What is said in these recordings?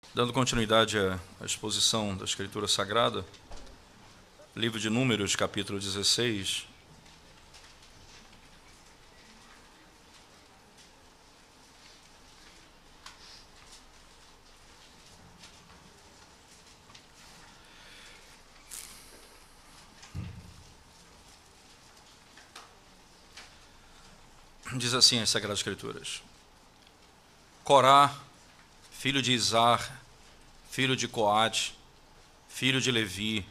Dando continuidade à exposição da Escritura Sagrada, livro de Números, capítulo 16. Diz assim as Sagradas Escrituras: Corá, filho de Izar, filho de Coate, filho de Levi,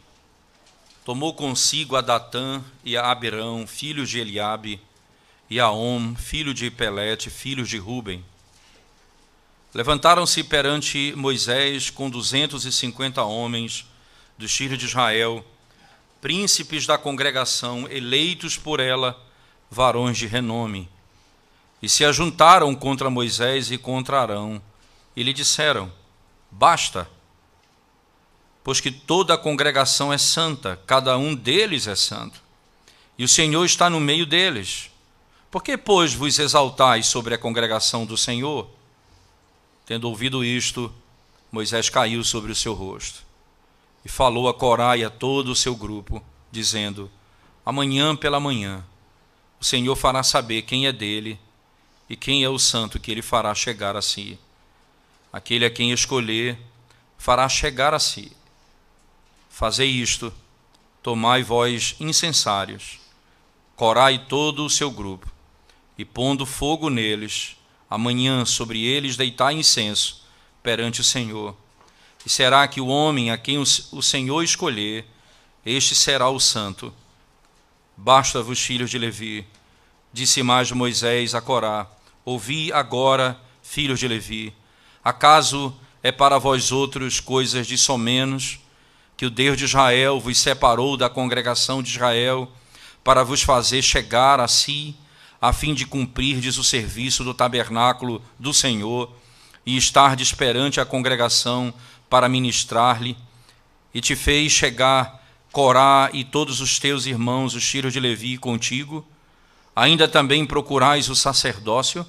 tomou consigo a Datã e a Abirão, filhos de Eliabe, e a Om, filho de Pelete, filhos de Ruben. Levantaram-se perante Moisés com 250 homens dos filhos de Israel, príncipes da congregação, eleitos por ela, varões de renome. E se ajuntaram contra Moisés e contra Arão, e lhe disseram: Basta, pois que toda a congregação é santa, cada um deles é santo, e o Senhor está no meio deles. Por que, pois, vos exaltais sobre a congregação do Senhor? Tendo ouvido isto, Moisés caiu sobre o seu rosto, e falou a Corá e a todo o seu grupo, dizendo: Amanhã pela manhã, o Senhor fará saber quem é dele, e quem é o santo que ele fará chegar a si. Aquele a quem escolher fará chegar a si. Fazei isto, tomai vós incensários, Corá e todo o seu grupo, e pondo fogo neles, amanhã sobre eles deitai incenso perante o Senhor. E será que o homem a quem o Senhor escolher, este será o santo. Basta-vos, filhos de Levi, disse mais Moisés a Corá: Ouvi agora, filhos de Levi, acaso é para vós outros coisas de somenos, que o Deus de Israel vos separou da congregação de Israel, para vos fazer chegar a si, a fim de cumprirdes o serviço do tabernáculo do Senhor, e estardes perante a congregação para ministrar-lhe, e te fez chegar Corá e todos os teus irmãos, os filhos de Levi, contigo? Ainda também procurais o sacerdócio?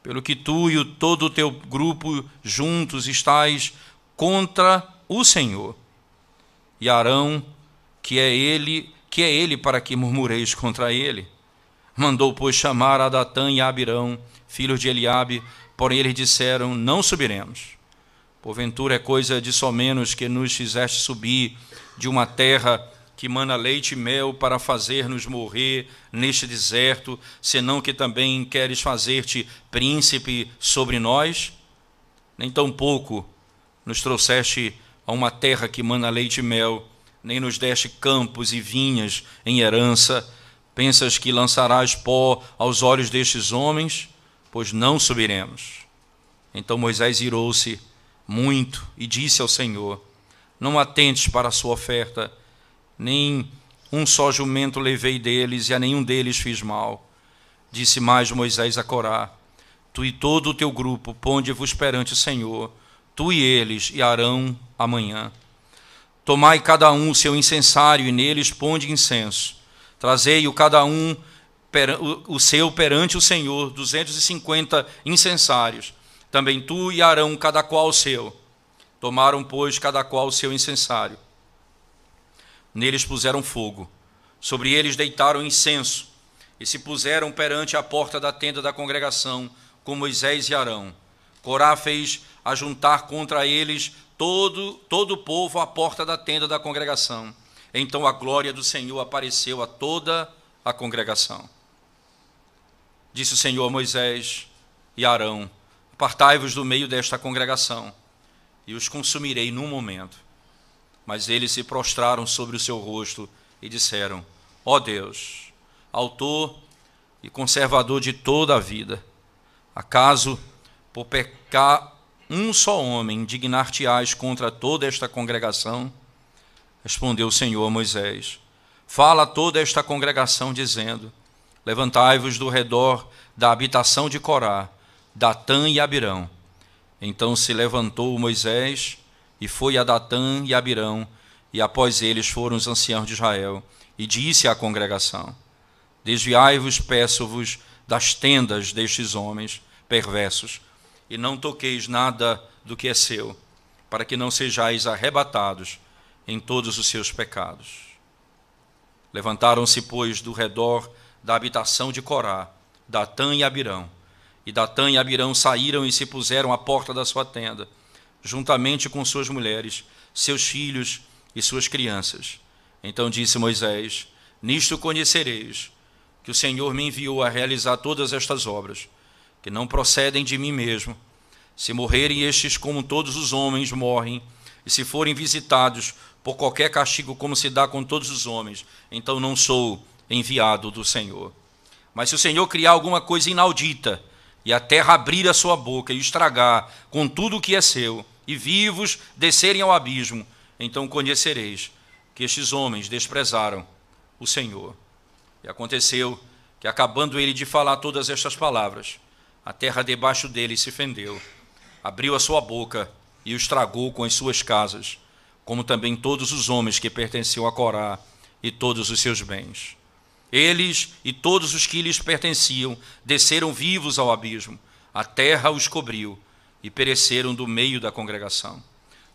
Pelo que tu e todo o teu grupo juntos estáis contra o Senhor. E Arão, que é ele para que murmureis contra ele? Mandou, pois, chamar a Datã e a Abirão, filhos de Eliabe, porém eles disseram: Não subiremos. Porventura é coisa de somenos que nos fizeste subir de uma terra que mana leite e mel para fazer-nos morrer neste deserto, senão que também queres fazer-te príncipe sobre nós? Nem tampouco nos trouxeste a uma terra que mana leite e mel, nem nos deste campos e vinhas em herança. Pensas que lançarás pó aos olhos destes homens? Pois não subiremos. Então Moisés irou-se muito e disse ao Senhor: Não atentes para a sua oferta, nem um só jumento levei deles, e a nenhum deles fiz mal. Disse mais Moisés a Corá: Tu e todo o teu grupo, ponde-vos perante o Senhor, tu e eles, e Arão amanhã. Tomai cada um o seu incensário, e neles ponde incenso. Trazei-o cada um o seu perante o Senhor, 250 incensários. Também tu e Arão, cada qual o seu. Tomaram, pois, cada qual o seu incensário. Neles puseram fogo, sobre eles deitaram incenso, e se puseram perante a porta da tenda da congregação, com Moisés e Arão. Corá fez ajuntar contra eles todo o povo à porta da tenda da congregação. Então a glória do Senhor apareceu a toda a congregação. Disse o Senhor a Moisés e a Arão: Apartai-vos do meio desta congregação, e os consumirei num momento. Mas eles se prostraram sobre o seu rosto e disseram: Ó Deus, autor e conservador de toda a vida, acaso por pecar um só homem indignar-te-ás contra toda esta congregação? Respondeu o Senhor a Moisés: Fala a toda esta congregação, dizendo: Levantai-vos do redor da habitação de Corá, Datã e Abirão. Então se levantou Moisés e foi a Datã e Abirão, e após eles foram os anciãos de Israel, e disse à congregação: Desviai-vos, peço-vos, das tendas destes homens perversos, e não toqueis nada do que é seu, para que não sejais arrebatados em todos os seus pecados. Levantaram-se, pois, do redor da habitação de Corá, Datã e Abirão. E Datã e Abirão saíram e se puseram à porta da sua tenda, juntamente com suas mulheres, seus filhos e suas crianças. Então disse Moisés: nisto conhecereis que o Senhor me enviou a realizar todas estas obras, que não procedem de mim mesmo. Se morrerem estes como todos os homens morrem, e se forem visitados por qualquer castigo como se dá com todos os homens, então não sou enviado do Senhor. Mas se o Senhor criar alguma coisa inaudita, e a terra abrir a sua boca e estragar com tudo o que é seu, e vivos descerem ao abismo, então conhecereis que estes homens desprezaram o Senhor. E aconteceu que, acabando ele de falar todas estas palavras, a terra debaixo dele se fendeu, abriu a sua boca e o estragou com as suas casas, como também todos os homens que pertenciam a Corá e todos os seus bens. Eles e todos os que lhes pertenciam desceram vivos ao abismo, a terra os cobriu e pereceram do meio da congregação.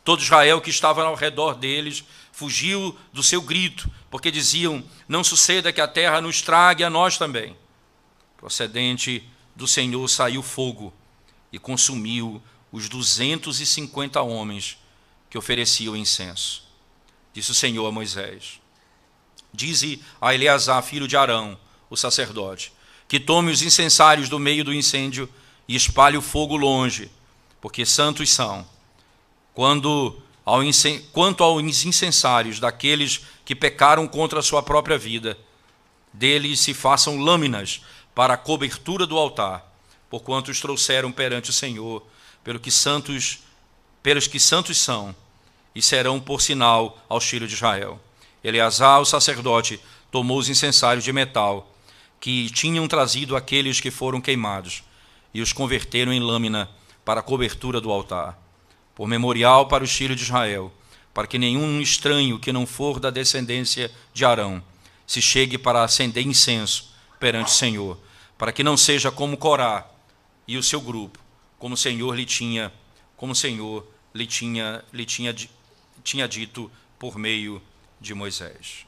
Todo Israel que estava ao redor deles fugiu do seu grito, porque diziam: não suceda que a terra nos trague a nós também. Procedente do Senhor saiu fogo e consumiu os 250 homens que ofereciam incenso. Disse o Senhor a Moisés: dize a Eleazar, filho de Arão, o sacerdote, que tome os incensários do meio do incêndio e espalhe o fogo longe, porque santos são. Quanto aos incensários daqueles que pecaram contra a sua própria vida, deles se façam lâminas para a cobertura do altar, porquanto os trouxeram perante o Senhor, pelos que santos são, e serão por sinal aos filhos de Israel. Eleazar, o sacerdote, tomou os incensários de metal que tinham trazido aqueles que foram queimados, e os converteram em lâmina para a cobertura do altar, por memorial para os filhos de Israel, para que nenhum estranho que não for da descendência de Arão se chegue para acender incenso perante o Senhor, para que não seja como Corá e o seu grupo, como o Senhor lhe tinha dito por meio de Moisés.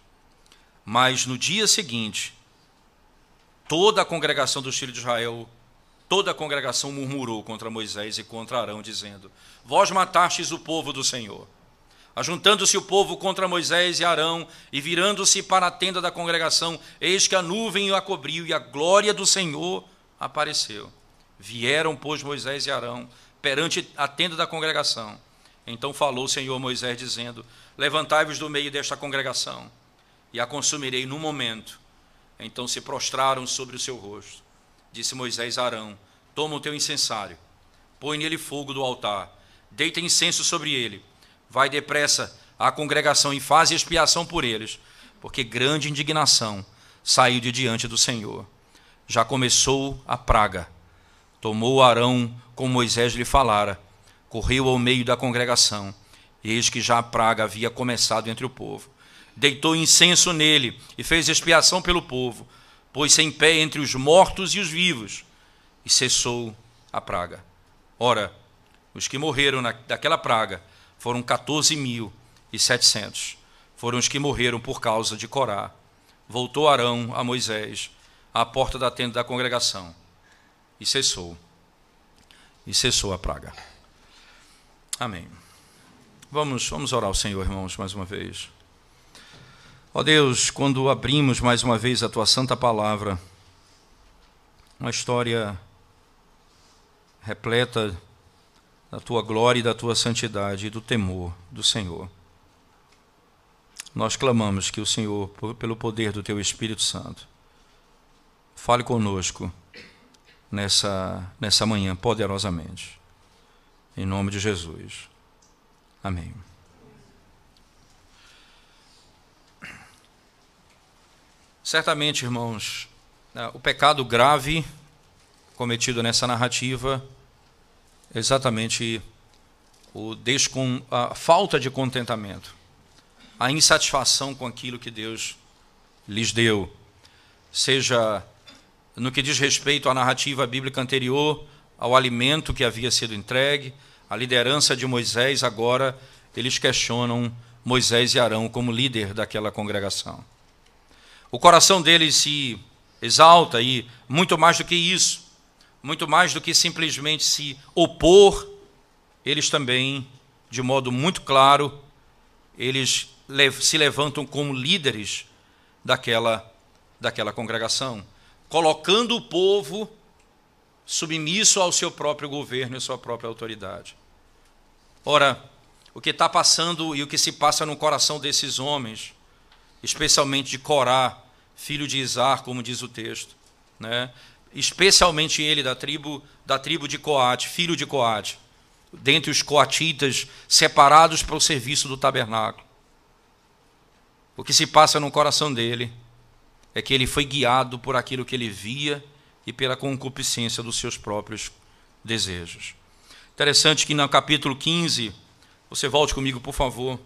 Mas no dia seguinte, toda a congregação dos filhos de Israel, toda a congregação murmurou contra Moisés e contra Arão, dizendo: vós matastes o povo do Senhor. Ajuntando-se o povo contra Moisés e Arão, e virando-se para a tenda da congregação, eis que a nuvem a cobriu, e a glória do Senhor apareceu. Vieram, pois, Moisés e Arão perante a tenda da congregação. Então falou o Senhor a Moisés, dizendo: levantai-vos do meio desta congregação, e a consumirei num momento. Então se prostraram sobre o seu rosto. Disse Moisés a Arão: toma o teu incensário, põe nele fogo do altar, deita incenso sobre ele, vai depressa à congregação e faz expiação por eles, porque grande indignação saiu de diante do Senhor. Já começou a praga. Tomou Arão, como Moisés lhe falara, correu ao meio da congregação, e eis que já a praga havia começado entre o povo. Deitou incenso nele e fez expiação pelo povo, pôs-se em pé entre os mortos e os vivos, e cessou a praga. Ora, os que morreram daquela praga foram 14.700. Foram os que morreram por causa de Corá. Voltou Arão a Moisés à porta da tenda da congregação, e cessou a praga. Amém. Vamos orar ao Senhor, irmãos, mais uma vez. Ó Deus, quando abrimos mais uma vez a Tua santa palavra, uma história repleta da Tua glória e da Tua santidade e do temor do Senhor, nós clamamos que o Senhor, pelo poder do Teu Espírito Santo, fale conosco nessa manhã poderosamente. Em nome de Jesus. Amém. Certamente, irmãos, o pecado grave cometido nessa narrativa é exatamente a falta de contentamento, a insatisfação com aquilo que Deus lhes deu, seja no que diz respeito à narrativa bíblica anterior, ao alimento que havia sido entregue, à liderança de Moisés, agora eles questionam Moisés e Arão como líder daquela congregação. O coração deles se exalta e, muito mais do que isso, muito mais do que simplesmente se opor, eles também, de modo muito claro, eles se levantam como líderes daquela congregação, colocando o povo submisso ao seu próprio governo e sua própria autoridade. Ora, o que está passando e o que se passa no coração desses homens, especialmente de Corá, filho de Izar, como diz o texto, né? Especialmente ele da tribo de Coate, filho de Coate, dentre os coatitas separados para o serviço do tabernáculo. O que se passa no coração dele é que ele foi guiado por aquilo que ele via e pela concupiscência dos seus próprios desejos. Interessante que no capítulo 15, você volte comigo, por favor,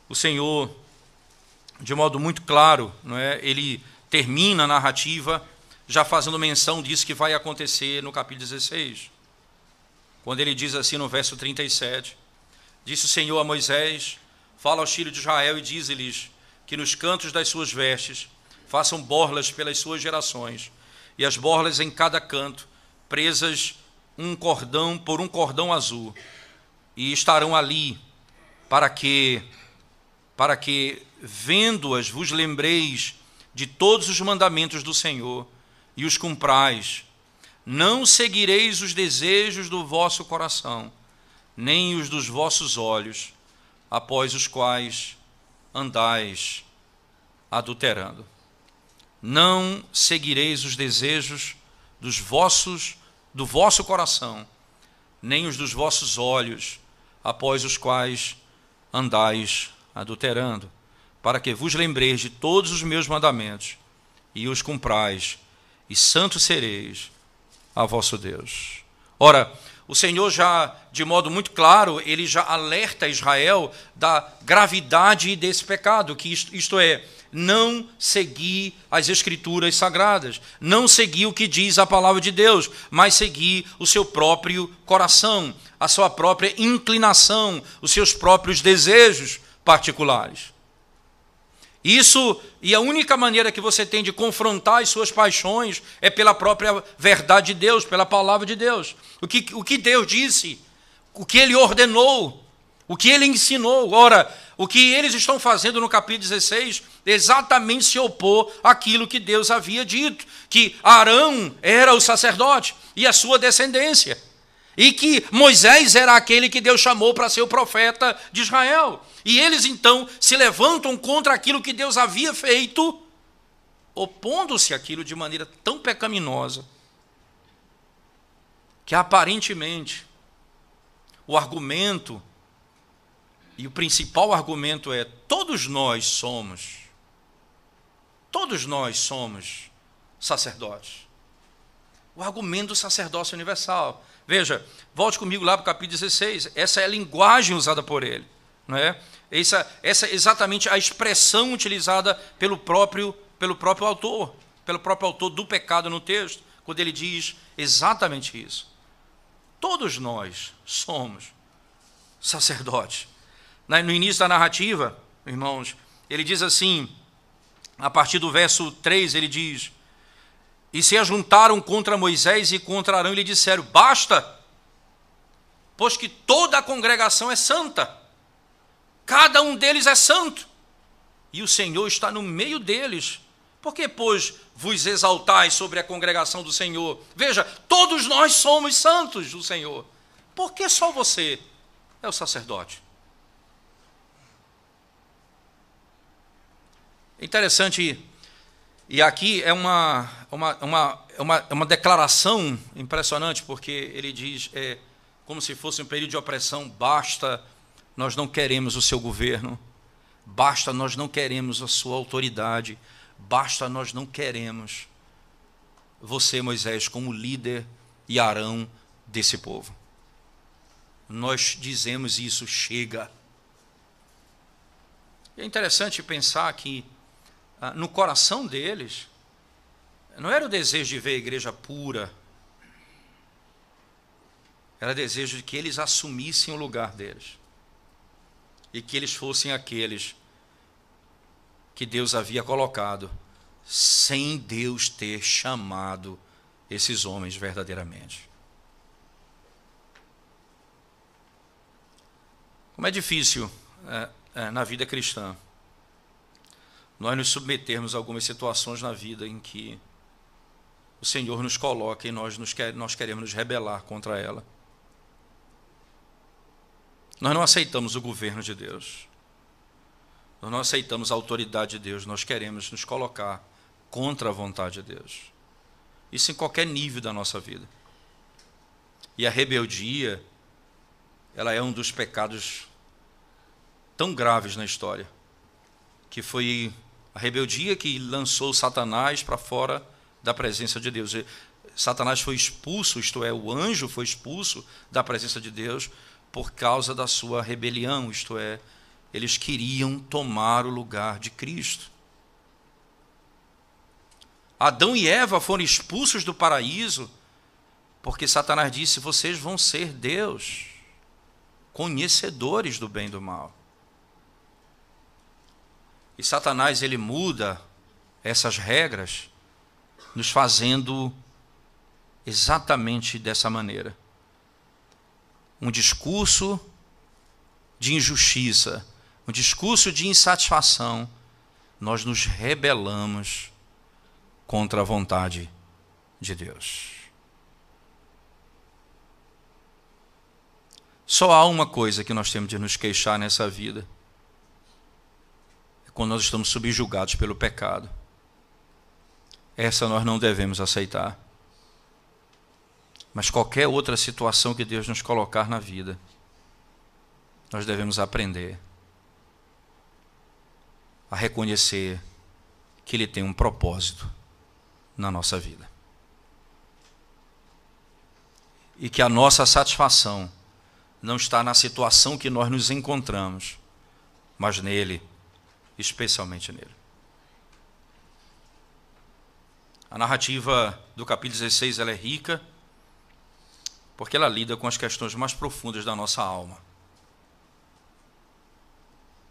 o Senhor, de modo muito claro, não é? Ele termina a narrativa já fazendo menção disso que vai acontecer no capítulo 16, quando ele diz assim no verso 37, disse o Senhor a Moisés, fala aos filhos de Israel e diz-lhes que nos cantos das suas vestes façam borlas pelas suas gerações, e as borlas em cada canto, presas por um cordão azul, e estarão ali para que vendo-as vos lembreis de todos os mandamentos do Senhor e os cumprais. Não seguireis os desejos do vosso coração, nem os dos vossos olhos, após os quais andais adulterando. Não seguireis os desejos do vosso coração, nem os dos vossos olhos, após os quais andais adulterando, para que vos lembreis de todos os meus mandamentos e os cumprais, e santos sereis a vosso Deus. Ora, o Senhor já, de modo muito claro, ele já alerta Israel da gravidade desse pecado, que isto é, não seguir as Escrituras Sagradas, não seguir o que diz a palavra de Deus, mas seguir o seu próprio coração, a sua própria inclinação, os seus próprios desejos particulares. Isso, e a única maneira que você tem de confrontar as suas paixões é pela própria verdade de Deus, pela palavra de Deus. O que Deus disse, o que Ele ordenou, o que Ele ensinou. Ora, o que eles estão fazendo no capítulo 16 é exatamente se opor àquilo que Deus havia dito, que Arão era o sacerdote e a sua descendência, e que Moisés era aquele que Deus chamou para ser o profeta de Israel. E eles então se levantam contra aquilo que Deus havia feito, opondo-se àquilo de maneira tão pecaminosa, que aparentemente o argumento, e o principal argumento é, todos nós somos sacerdotes. O argumento do sacerdócio universal. Veja, volte comigo lá para o capítulo 16, essa é a linguagem usada por ele, não é? Essa é exatamente a expressão utilizada pelo próprio autor do pecado no texto, quando ele diz exatamente isso. Todos nós somos sacerdotes. No início da narrativa, irmãos, ele diz assim, a partir do verso 3, ele diz, e se ajuntaram contra Moisés e contra Arão e lhe disseram, basta, pois que toda a congregação é santa, cada um deles é santo, e o Senhor está no meio deles. Por que, pois, vos exaltais sobre a congregação do Senhor? Veja, todos nós somos santos do Senhor. Por que só você é o sacerdote? Interessante, e aqui é uma declaração impressionante, porque ele diz, como se fosse um período de opressão, basta, nós não queremos o seu governo, basta, nós não queremos a sua autoridade, basta, nós não queremos você, Moisés, como líder e Arão desse povo. Nós dizemos isso, chega. É interessante pensar que no coração deles não era o desejo de ver a igreja pura, Era desejo de que eles assumissem o lugar deles. E que eles fossem aqueles que Deus havia colocado, sem Deus ter chamado esses homens verdadeiramente. Como é difícil na vida cristã nós nos submetermos a algumas situações na vida em que o Senhor nos coloca e nós queremos nos rebelar contra ela. Nós não aceitamos o governo de Deus. Nós não aceitamos a autoridade de Deus. Nós queremos nos colocar contra a vontade de Deus. Isso em qualquer nível da nossa vida. E a rebeldia, ela é um dos pecados tão graves na história, que foi a rebeldia que lançou Satanás para fora da presença de Deus. Satanás foi expulso, isto é, o anjo foi expulso da presença de Deus por causa da sua rebelião, isto é, eles queriam tomar o lugar de Cristo. Adão e Eva foram expulsos do paraíso porque Satanás disse: vocês vão ser Deus, conhecedores do bem e do mal. E Satanás, ele muda essas regras, nos fazendo exatamente dessa maneira. Um discurso de injustiça, um discurso de insatisfação, nós nos rebelamos contra a vontade de Deus. Só há uma coisa que nós temos de nos queixar nessa vida: é quando nós estamos subjugados pelo pecado. Essa nós não devemos aceitar. Mas qualquer outra situação que Deus nos colocar na vida, nós devemos aprender a reconhecer que Ele tem um propósito na nossa vida. E que a nossa satisfação não está na situação que nós nos encontramos, mas nele, especialmente nele. A narrativa do capítulo 16 ela é rica, porque ela lida com as questões mais profundas da nossa alma.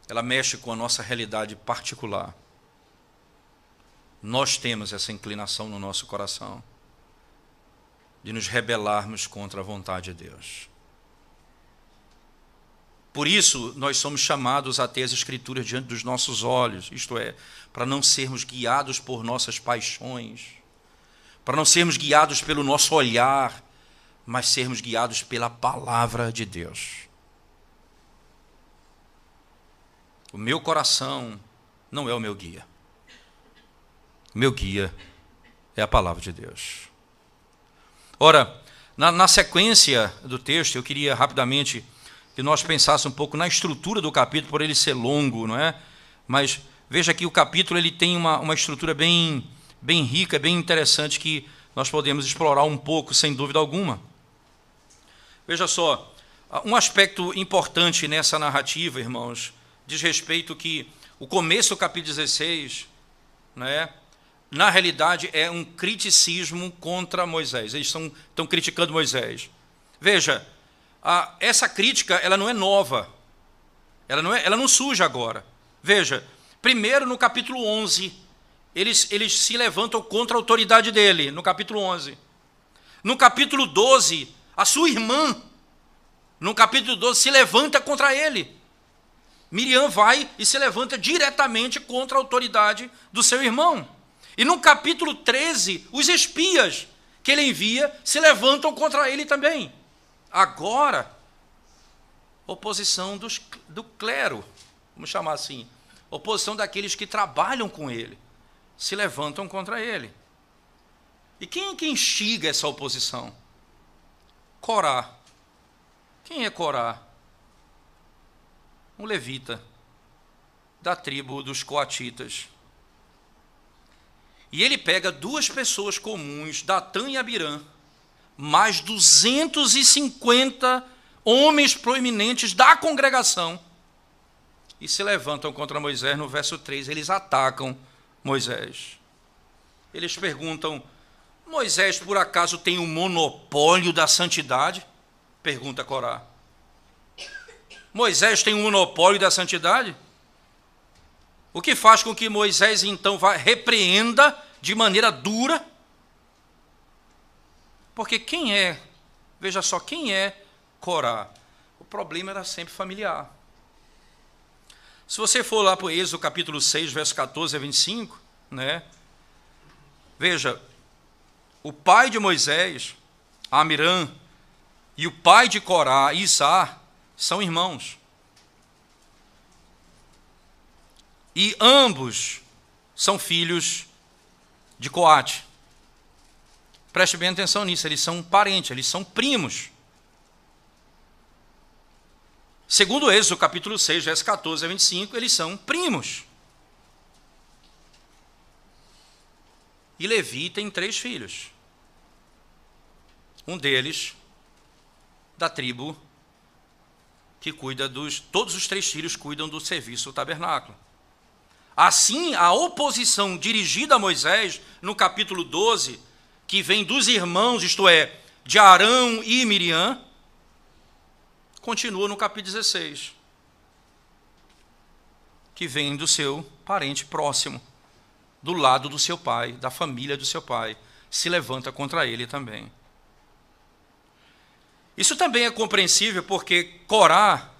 Ela mexe com a nossa realidade particular. Nós temos essa inclinação no nosso coração de nos rebelarmos contra a vontade de Deus. Por isso, nós somos chamados a ter as Escrituras diante dos nossos olhos, isto é, para não sermos guiados por nossas paixões, para não sermos guiados pelo nosso olhar, mas sermos guiados pela palavra de Deus. O meu coração não é o meu guia. O meu guia é a palavra de Deus. Ora, na sequência do texto, eu queria rapidamente que nós pensássemos um pouco na estrutura do capítulo, por ele ser longo, não é? Mas veja que o capítulo ele tem uma estrutura bem rica, bem interessante, que nós podemos explorar um pouco, sem dúvida alguma. Veja só, um aspecto importante nessa narrativa, irmãos, diz respeito que o começo do capítulo 16, né, na realidade, é um criticismo contra Moisés. Eles estão criticando Moisés. Veja, essa crítica ela não é nova, ela não surge agora. Veja, primeiro no capítulo 11, eles se levantam contra a autoridade dele, no capítulo 11. No capítulo 12, a sua irmã, no capítulo 12, se levanta contra ele. Miriam vai e se levanta diretamente contra a autoridade do seu irmão. E no capítulo 13, os espias que ele envia se levantam contra ele também. Agora, oposição do clero, vamos chamar assim, oposição daqueles que trabalham com ele, se levantam contra ele. E quem é que instiga essa oposição? Corá. Quem é Corá? Um levita da tribo dos coatitas. E ele pega duas pessoas comuns, Datã e Abirã, mais 250 homens proeminentes da congregação, e se levantam contra Moisés. No verso 3, eles atacam Moisés. Eles perguntam: Moisés, por acaso, tem um monopólio da santidade? Pergunta Corá. Moisés tem um monopólio da santidade? O que faz com que Moisés, então, repreenda de maneira dura? Porque veja só, quem é Corá? O problema era sempre familiar. Se você for lá para o Êxodo capítulo 6, verso 14 a 25, né? Veja, o pai de Moisés, Amirã, e o pai de Corá, Izar, são irmãos. E ambos são filhos de Coate. Preste bem atenção nisso, eles são parentes, eles são primos. Segundo o Êxodo, capítulo 6, versos 14 a 25, eles são primos. E Levi tem 3 filhos. Um deles, da tribo, que cuida todos os 3 filhos cuidam do serviço do tabernáculo. Assim, a oposição dirigida a Moisés, no capítulo 12, que vem dos irmãos, isto é, de Arão e Miriam, continua no capítulo 16, que vem do seu parente próximo, do lado do seu pai, da família do seu pai, se levanta contra ele também. Isso também é compreensível porque Corá,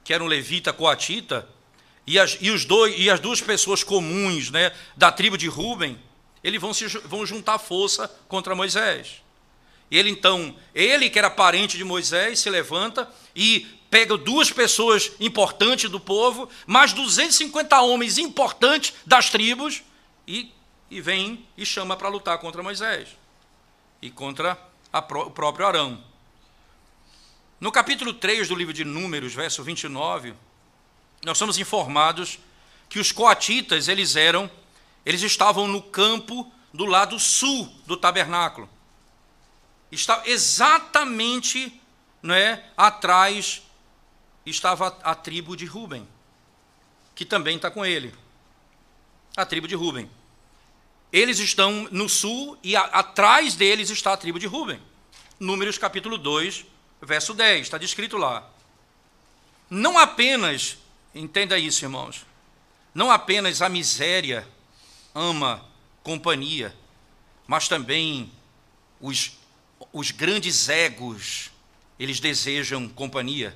que era um levita coatita, e as 2 pessoas comuns, né, da tribo de Ruben, eles vão juntar força contra Moisés. E ele que era parente de Moisés, se levanta e pega 2 pessoas importantes do povo, mais 250 homens importantes das tribos, e vem e chama para lutar contra Moisés e contra o próprio Arão. No capítulo 3 do livro de Números, verso 29, nós somos informados que os coatitas, eles estavam no campo do lado sul do tabernáculo. Está exatamente, atrás estava a tribo de Ruben, que também está com ele. A tribo de Ruben. Eles estão no sul e atrás deles está a tribo de Ruben. Números capítulo 2, verso 10, está descrito lá. Não apenas, entenda isso, irmãos, não apenas a miséria ama companhia, mas também os grandes egos, eles desejam companhia.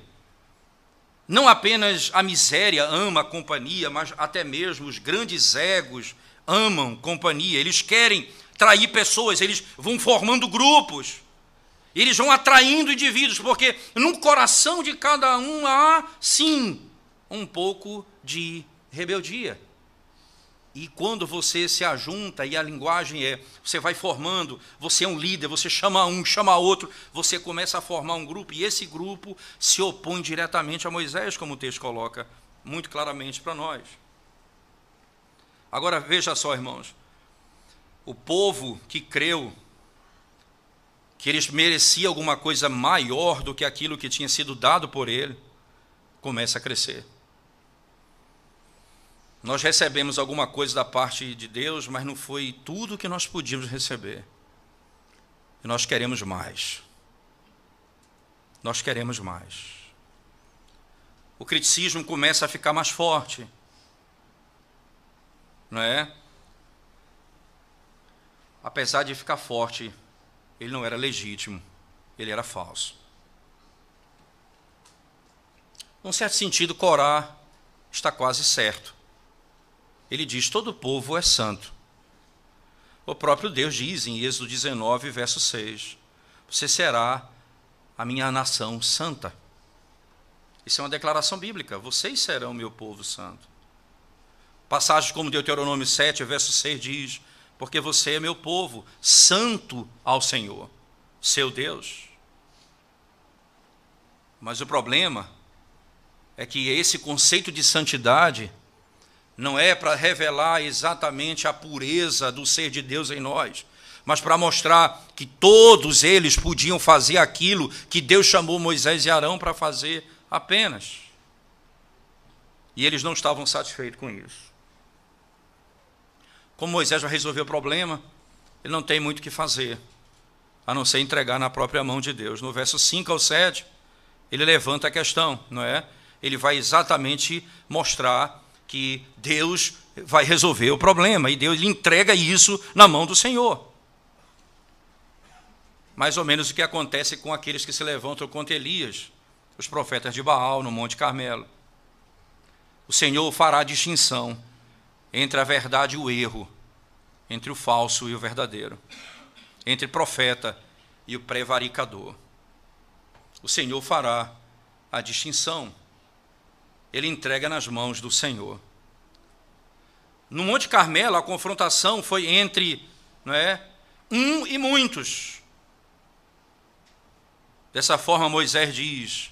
Não apenas a miséria ama a companhia, mas até mesmo os grandes egos amam companhia. Eles querem trair pessoas, eles vão formando grupos, eles vão atraindo indivíduos, porque no coração de cada um há, sim, um pouco de rebeldia. E quando você se ajunta, e a linguagem você vai formando, você é um líder, você chama um, chama outro, você começa a formar um grupo, e esse grupo se opõe diretamente a Moisés, como o texto coloca muito claramente para nós. Agora veja só, irmãos, o povo que creu que eles mereciam alguma coisa maior do que aquilo que tinha sido dado por ele, começa a crescer. Nós recebemos alguma coisa da parte de Deus, mas não foi tudo que nós podíamos receber. E nós queremos mais. Nós queremos mais. O criticismo começa a ficar mais forte. Não é? Apesar de ficar forte, ele não era legítimo, ele era falso. Num certo sentido, Corá está quase certo. Ele diz: todo povo é santo. O próprio Deus diz em Êxodo 19, verso 6, você será a minha nação santa. Isso é uma declaração bíblica, vocês serão meu povo santo. Passagens como Deuteronômio 7, verso 6 diz: porque você é meu povo, santo ao Senhor, seu Deus. Mas o problema é que esse conceito de santidade não é para revelar exatamente a pureza do ser de Deus em nós, mas para mostrar que todos eles podiam fazer aquilo que Deus chamou Moisés e Arão para fazer apenas. E eles não estavam satisfeitos com isso. Como Moisés vai resolver o problema, ele não tem muito o que fazer. a não ser entregar na própria mão de Deus. No verso 5 ao 7, ele levanta a questão, não é? Ele vai exatamente mostrar que Deus vai resolver o problema, e Deus lhe entrega isso na mão do Senhor. Mais ou menos o que acontece com aqueles que se levantam contra Elias, os profetas de Baal, no Monte Carmelo. O Senhor fará distinção entre a verdade e o erro, entre o falso e o verdadeiro, entre profeta e o prevaricador. O Senhor fará a distinção. Ele entrega nas mãos do Senhor. No Monte Carmelo, a confrontação foi entre, não é, um e muitos. Dessa forma, Moisés diz: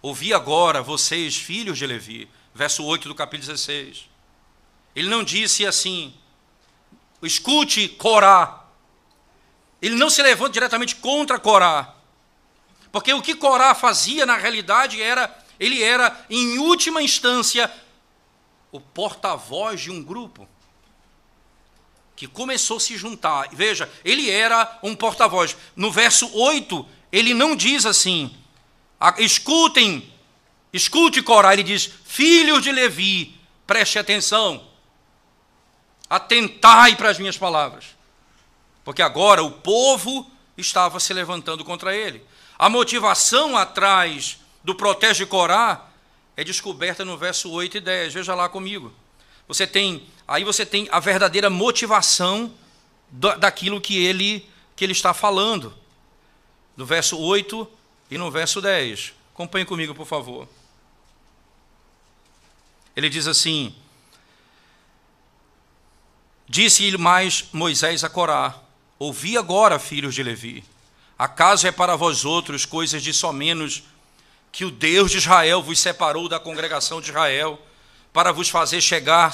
ouvi agora, vocês, filhos de Levi, verso 8 do capítulo 16. Ele não disse assim, escute Corá. Ele não se levantou diretamente contra Corá. Porque o que Corá fazia, na realidade, ele era, em última instância, o porta-voz de um grupo que começou a se juntar. Veja, ele era um porta-voz. No verso 8, ele não diz assim, escute Corá, ele diz, filhos de Levi, preste atenção, atentai para as minhas palavras. Porque agora o povo estava se levantando contra ele. A motivação atrás do protesto de Corá é descoberta no verso 8 e 10. Veja lá comigo. Você tem a verdadeira motivação daquilo que ele está falando. No verso 8 e no verso 10. Acompanhe comigo, por favor. Ele diz assim: disse-lhe mais Moisés a Corá: ouvi agora, filhos de Levi, acaso é para vós outros coisas de somenos que o Deus de Israel vos separou da congregação de Israel para vos fazer chegar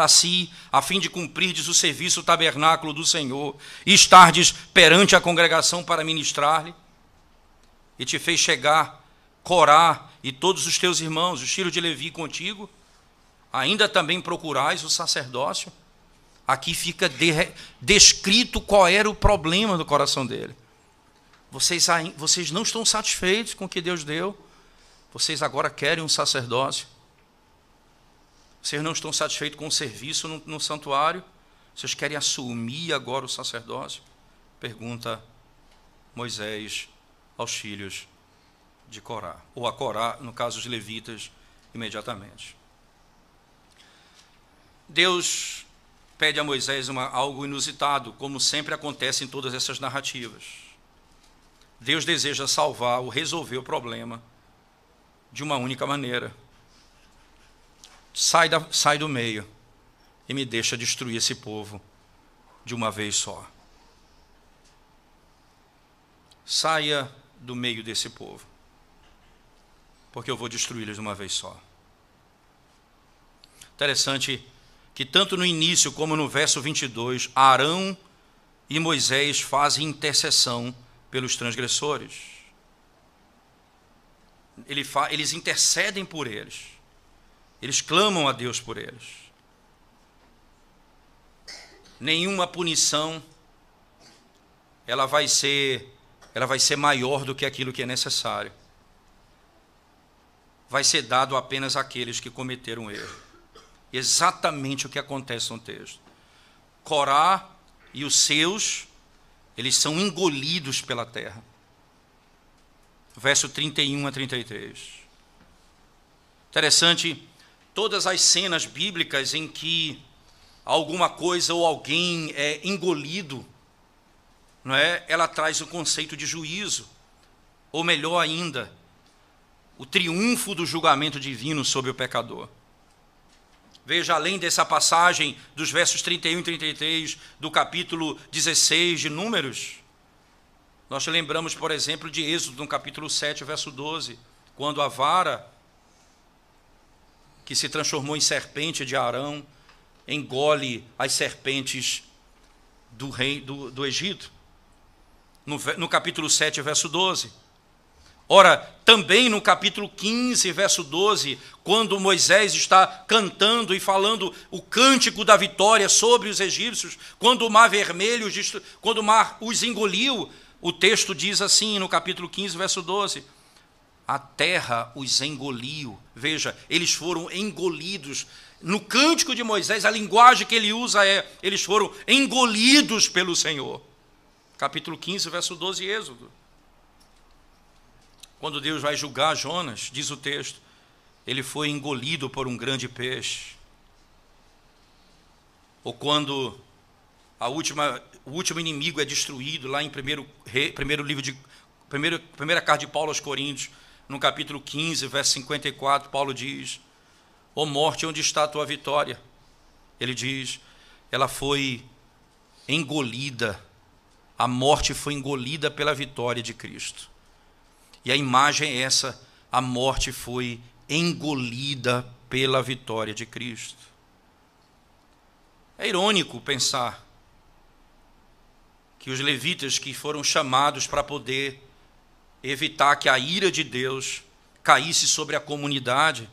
a si, a fim de cumprirdes o serviço do tabernáculo do Senhor, e estardes perante a congregação para ministrar-lhe? E te fez chegar Corá e todos os teus irmãos, os filhos de Levi, contigo? Ainda também procurais o sacerdócio? Aqui fica descrito qual era o problema do coração dele. Vocês não estão satisfeitos com o que Deus deu. Vocês agora querem um sacerdócio. Vocês não estão satisfeitos com o serviço no santuário. Vocês querem assumir agora o sacerdócio? Pergunta Moisés aos filhos de Corá. Ou a Corá, no caso os levitas, imediatamente. Deus pede a Moisés algo inusitado, como sempre acontece em todas essas narrativas. Deus deseja salvar ou resolver o problema de uma única maneira. Sai do meio e me deixa destruir esse povo de uma vez só. Saia do meio desse povo, porque eu vou destruí-los de uma vez só. Interessante que tanto no início como no verso 22, Arão e Moisés fazem intercessão pelos transgressores. Eles intercedem por eles. Eles clamam a Deus por eles. Nenhuma punição ela vai ser maior do que aquilo que é necessário. Vai ser dado apenas àqueles que cometeram erro. Exatamente o que acontece no texto. Corá e os seus, eles são engolidos pela terra. Verso 31 a 33. Interessante, todas as cenas bíblicas em que alguma coisa ou alguém é engolido, não é? Ela traz o conceito de juízo, ou melhor ainda, o triunfo do julgamento divino sobre o pecador. Veja, além dessa passagem dos versos 31 e 33 do capítulo 16 de Números, nós lembramos, por exemplo, de Êxodo, no capítulo 7, verso 12, quando a vara, que se transformou em serpente de Arão, engole as serpentes do rei do Egito. No capítulo 7, verso 12, Ora, também no capítulo 15, verso 12, quando Moisés está cantando e falando o cântico da vitória sobre os egípcios, quando o mar vermelho, quando o mar os engoliu, o texto diz assim, no capítulo 15, verso 12, a terra os engoliu. Veja, eles foram engolidos. No cântico de Moisés, a linguagem que ele usa é, eles foram engolidos pelo Senhor. Capítulo 15, verso 12, Êxodo. Quando Deus vai julgar Jonas, diz o texto, ele foi engolido por um grande peixe. Ou quando o último inimigo é destruído, lá em primeira carta de Paulo aos Coríntios, no capítulo 15, verso 54, Paulo diz, ó morte, onde está a tua vitória? Ele diz, ela foi engolida, a morte foi engolida pela vitória de Cristo. E a imagem é essa, a morte foi engolida pela vitória de Cristo. É irônico pensar que os levitas que foram chamados para poder evitar que a ira de Deus caísse sobre a comunidade,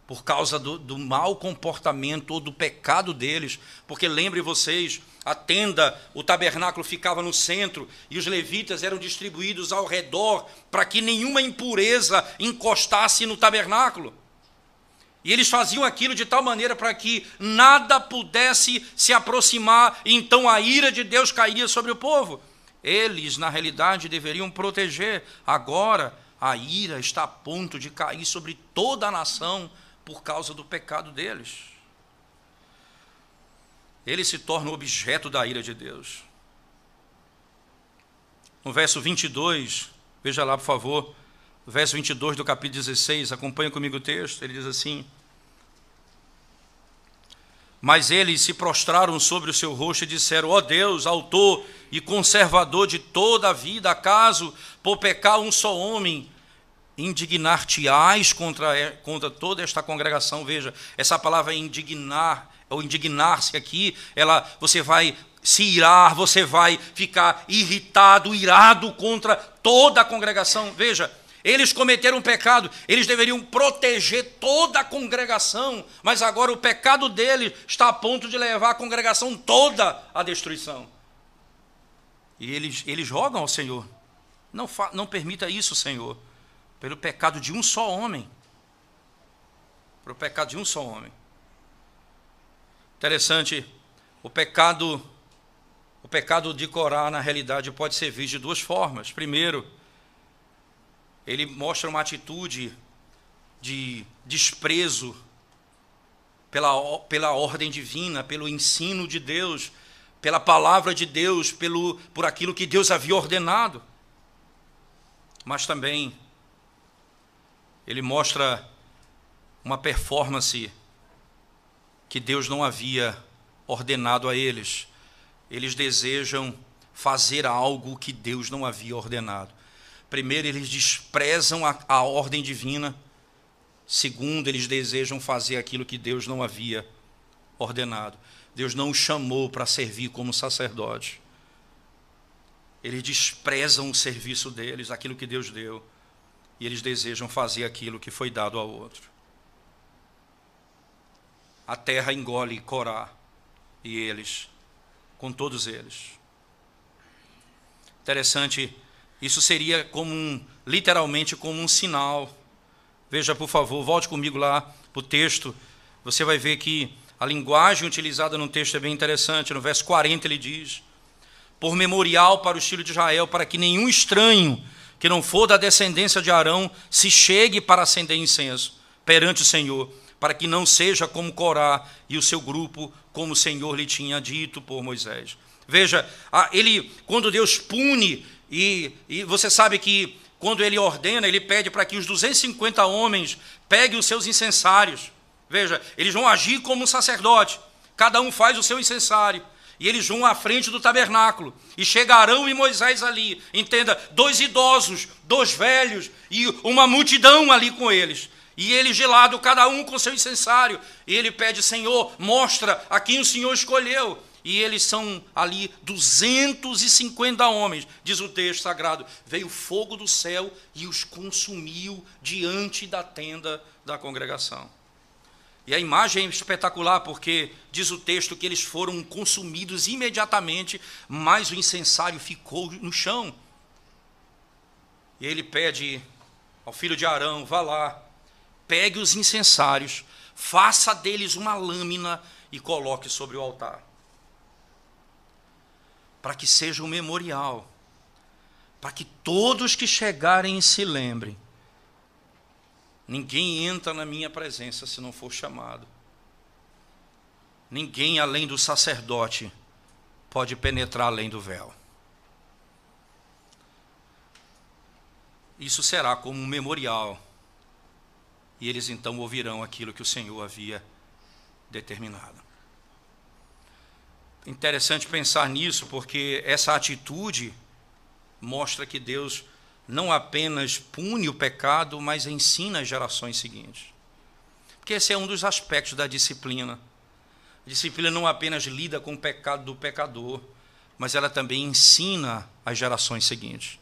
por causa do mau comportamento ou do pecado deles, porque lembrem vocês, a tenda, o tabernáculo ficava no centro e os levitas eram distribuídos ao redor para que nenhuma impureza encostasse no tabernáculo. E eles faziam aquilo de tal maneira para que nada pudesse se aproximar, e então a ira de Deus cairia sobre o povo. Eles, na realidade, deveriam proteger. Agora, a ira está a ponto de cair sobre toda a nação por causa do pecado deles. Eles se tornam objeto da ira de Deus. No verso 22, veja lá, por favor, o verso 22 do capítulo 16, acompanha comigo o texto, ele diz assim, mas eles se prostraram sobre o seu rosto e disseram, ó Deus, autor e conservador de toda a vida, acaso, por pecar um só homem, indignar-te-ás contra toda esta congregação? Veja, essa palavra indignar, ou indignar-se aqui, você vai se irar, você vai ficar irritado, irado contra toda a congregação. Veja, eles cometeram um pecado, eles deveriam proteger toda a congregação, mas agora o pecado deles está a ponto de levar a congregação toda à destruição. E eles rogam ao Senhor, não permita isso, Senhor, pelo pecado de um só homem. Pelo pecado de um só homem. Interessante, o pecado de Corá, na realidade, pode ser visto de duas formas. Primeiro, ele mostra uma atitude de desprezo pela ordem divina, pelo ensino de Deus, pela palavra de Deus, por aquilo que Deus havia ordenado. Mas também ele mostra uma performance que Deus não havia ordenado a eles. Eles desejam fazer algo que Deus não havia ordenado. Primeiro, eles desprezam a ordem divina. Segundo, eles desejam fazer aquilo que Deus não havia ordenado. Deus não os chamou para servir como sacerdote. Eles desprezam o serviço deles, aquilo que Deus deu. E eles desejam fazer aquilo que foi dado ao outro. A terra engole Corá e eles, com todos eles. Interessante, isso seria literalmente como um sinal. Veja, por favor, volte comigo lá para o texto. Você vai ver que a linguagem utilizada no texto é bem interessante. No verso 40 ele diz, por memorial para o filhos de Israel, para que nenhum estranho que não for da descendência de Arão se chegue para acender incenso perante o Senhor, para que não seja como Corá e o seu grupo, como o Senhor lhe tinha dito por Moisés. Veja, quando Deus pune, e você sabe que quando ele ordena, ele pede para que os 250 homens peguem os seus incensários. Veja, eles vão agir como um sacerdote, cada um faz o seu incensário, e eles vão à frente do tabernáculo, e chega Arão e Moisés ali, entenda, 2 idosos, 2 velhos, e uma multidão ali com eles. E ele de lado, cada um com seu incensário. E ele pede, Senhor, mostra a quem o Senhor escolheu. e eles são ali 250 homens, diz o texto sagrado. Veio fogo do céu e os consumiu diante da tenda da congregação. E a imagem é espetacular, porque diz o texto que eles foram consumidos imediatamente, mas o incensário ficou no chão. E ele pede ao filho de Arão: vá lá, pegue os incensários, faça deles uma lâmina e coloque sobre o altar, para que seja um memorial, para que todos que chegarem se lembrem. Ninguém entra na minha presença se não for chamado. Ninguém além do sacerdote pode penetrar além do véu. Isso será como um memorial. E eles então ouvirão aquilo que o Senhor havia determinado. Interessante pensar nisso, porque essa atitude mostra que Deus não apenas pune o pecado, mas ensina as gerações seguintes. Porque esse é um dos aspectos da disciplina. A disciplina não apenas lida com o pecado do pecador, mas ela também ensina as gerações seguintes.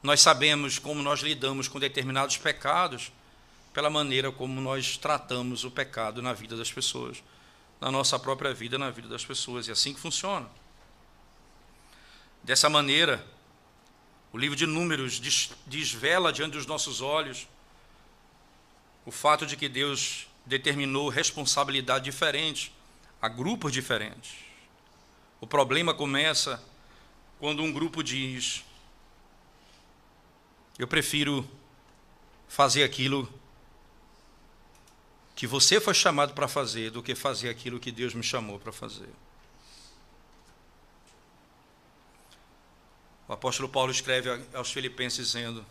Nós sabemos como nós lidamos com determinados pecados pela maneira como nós tratamos o pecado na vida das pessoas, na nossa própria vida, na vida das pessoas. E é assim que funciona. Dessa maneira, o livro de Números desvela diante dos nossos olhos o fato de que Deus determinou responsabilidade diferente a grupos diferentes. O problema começa quando um grupo diz: eu prefiro fazer aquilo que você foi chamado para fazer do que fazer aquilo que Deus me chamou para fazer. O apóstolo Paulo escreve aos Filipenses dizendo: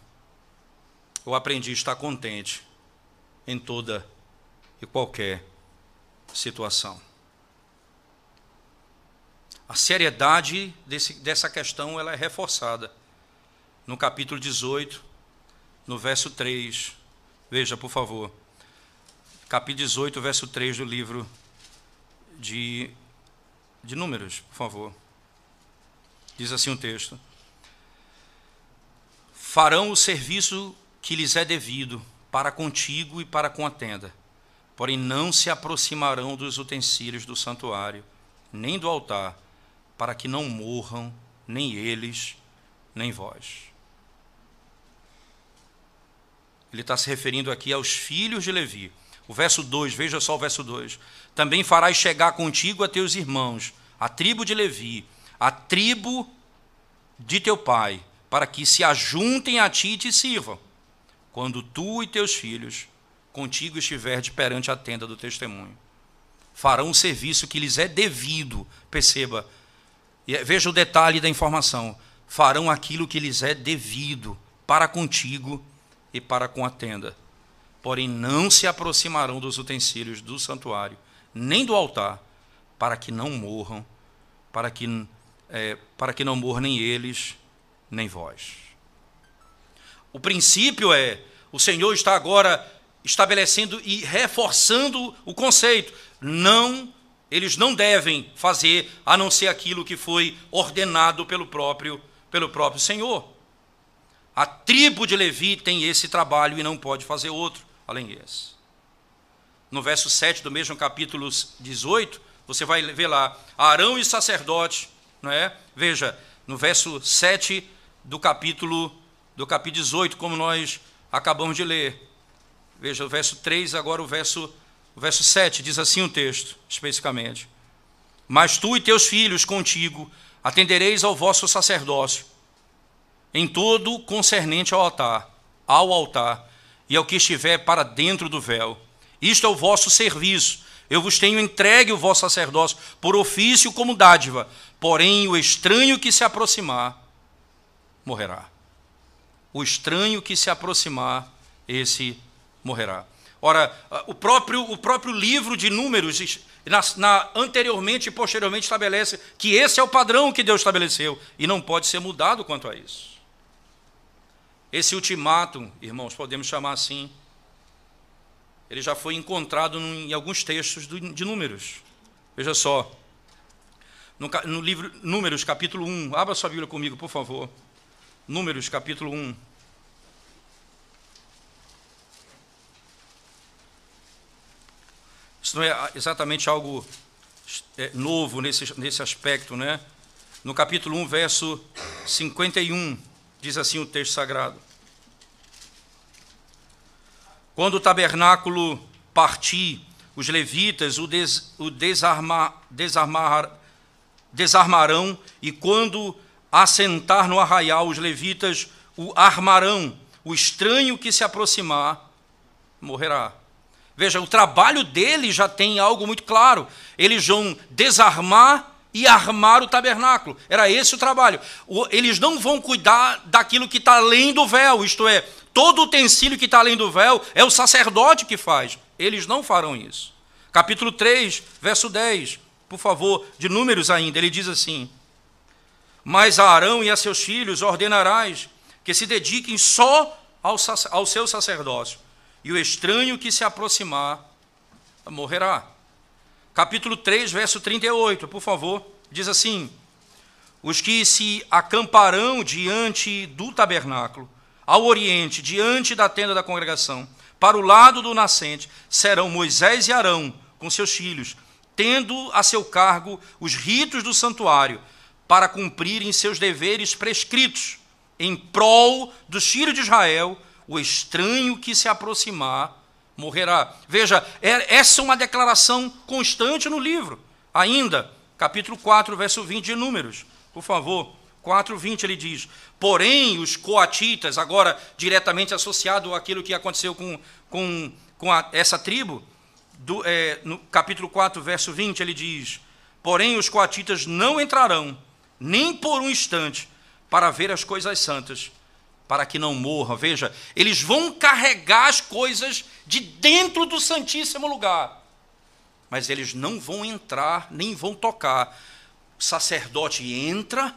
eu aprendi a estar contente em toda e qualquer situação. A seriedade dessa questão ela é reforçada no capítulo 18, no verso 3. Veja, por favor. Capítulo 18, verso 3 do livro de Números, por favor. Diz assim o texto: farão o serviço que lhes é devido para contigo e para com a tenda, porém não se aproximarão dos utensílios do santuário, nem do altar, para que não morram, nem eles, nem vós. Ele está se referindo aqui aos filhos de Levi. O verso 2, veja só o verso 2. Também farás chegar contigo a teus irmãos, a tribo de Levi, a tribo de teu pai, para que se ajuntem a ti e te sirvam, quando tu e teus filhos contigo estiverdes perante a tenda do testemunho. Farão um serviço que lhes é devido, perceba, veja o detalhe da informação, farão aquilo que lhes é devido para contigo e para com a tenda, porém não se aproximarão dos utensílios do santuário, nem do altar, para que não morram, para que não morram nem eles, nem vós. O princípio é, o Senhor está agora estabelecendo e reforçando o conceito. Eles não devem fazer a não ser aquilo que foi ordenado pelo próprio Senhor. A tribo de Levi tem esse trabalho e não pode fazer outro além desse. No verso 7 do mesmo capítulo 18, você vai ver lá, Arão e sacerdote, não é? Veja, no verso 7 do capítulo 18, como nós acabamos de ler. Veja, o verso 3, agora o verso 7, diz assim o texto, especificamente. Mas tu e teus filhos contigo atendereis ao vosso sacerdócio, em todo concernente ao altar, e ao que estiver para dentro do véu. Isto é o vosso serviço. Eu vos tenho entregue o vosso sacerdócio por ofício como dádiva, porém o estranho que se aproximar, morrerá. O estranho que se aproximar, esse morrerá. Ora, o próprio livro de Números, anteriormente e posteriormente, estabelece que esse é o padrão que Deus estabeleceu, e não pode ser mudado quanto a isso. Esse ultimato, irmãos, podemos chamar assim, ele já foi encontrado em alguns textos de Números. Veja só, no livro Números, capítulo 1. Abra sua Bíblia comigo, por favor. Números, capítulo 1. Isso não é exatamente algo novo nesse aspecto, né? No capítulo 1, verso 51, diz assim o texto sagrado: quando o tabernáculo partir, os levitas o desarmarão, e quando assentar no arraial, os levitas o armarão. O estranho que se aproximar morrerá. Veja, o trabalho deles já tem algo muito claro. Eles vão desarmar e armar o tabernáculo. Era esse o trabalho. Eles não vão cuidar daquilo que está além do véu, isto é, todo utensílio que está além do véu é o sacerdote que faz. Eles não farão isso. Capítulo 3, verso 10, por favor, de Números ainda, ele diz assim: mas a Arão e a seus filhos ordenarás que se dediquem só ao seu sacerdócio, e o estranho que se aproximar morrerá. Capítulo 3, verso 38, por favor, diz assim: os que se acamparão diante do tabernáculo, ao oriente, diante da tenda da congregação, para o lado do nascente, serão Moisés e Arão, com seus filhos, tendo a seu cargo os ritos do santuário, para cumprirem seus deveres prescritos, em prol dos filhos de Israel. O estranho que se aproximar morrerá. Veja, essa é uma declaração constante no livro. Ainda, capítulo 4, verso 20 de Números, por favor, 4:20, ele diz: porém, os coatitas, agora diretamente associado àquilo que aconteceu com essa tribo, no capítulo 4, verso 20, ele diz: porém, os coatitas não entrarão, nem por um instante, para ver as coisas santas, para que não morram. Veja, eles vão carregar as coisas de dentro do Santíssimo Lugar, mas eles não vão entrar, nem vão tocar. O sacerdote entra,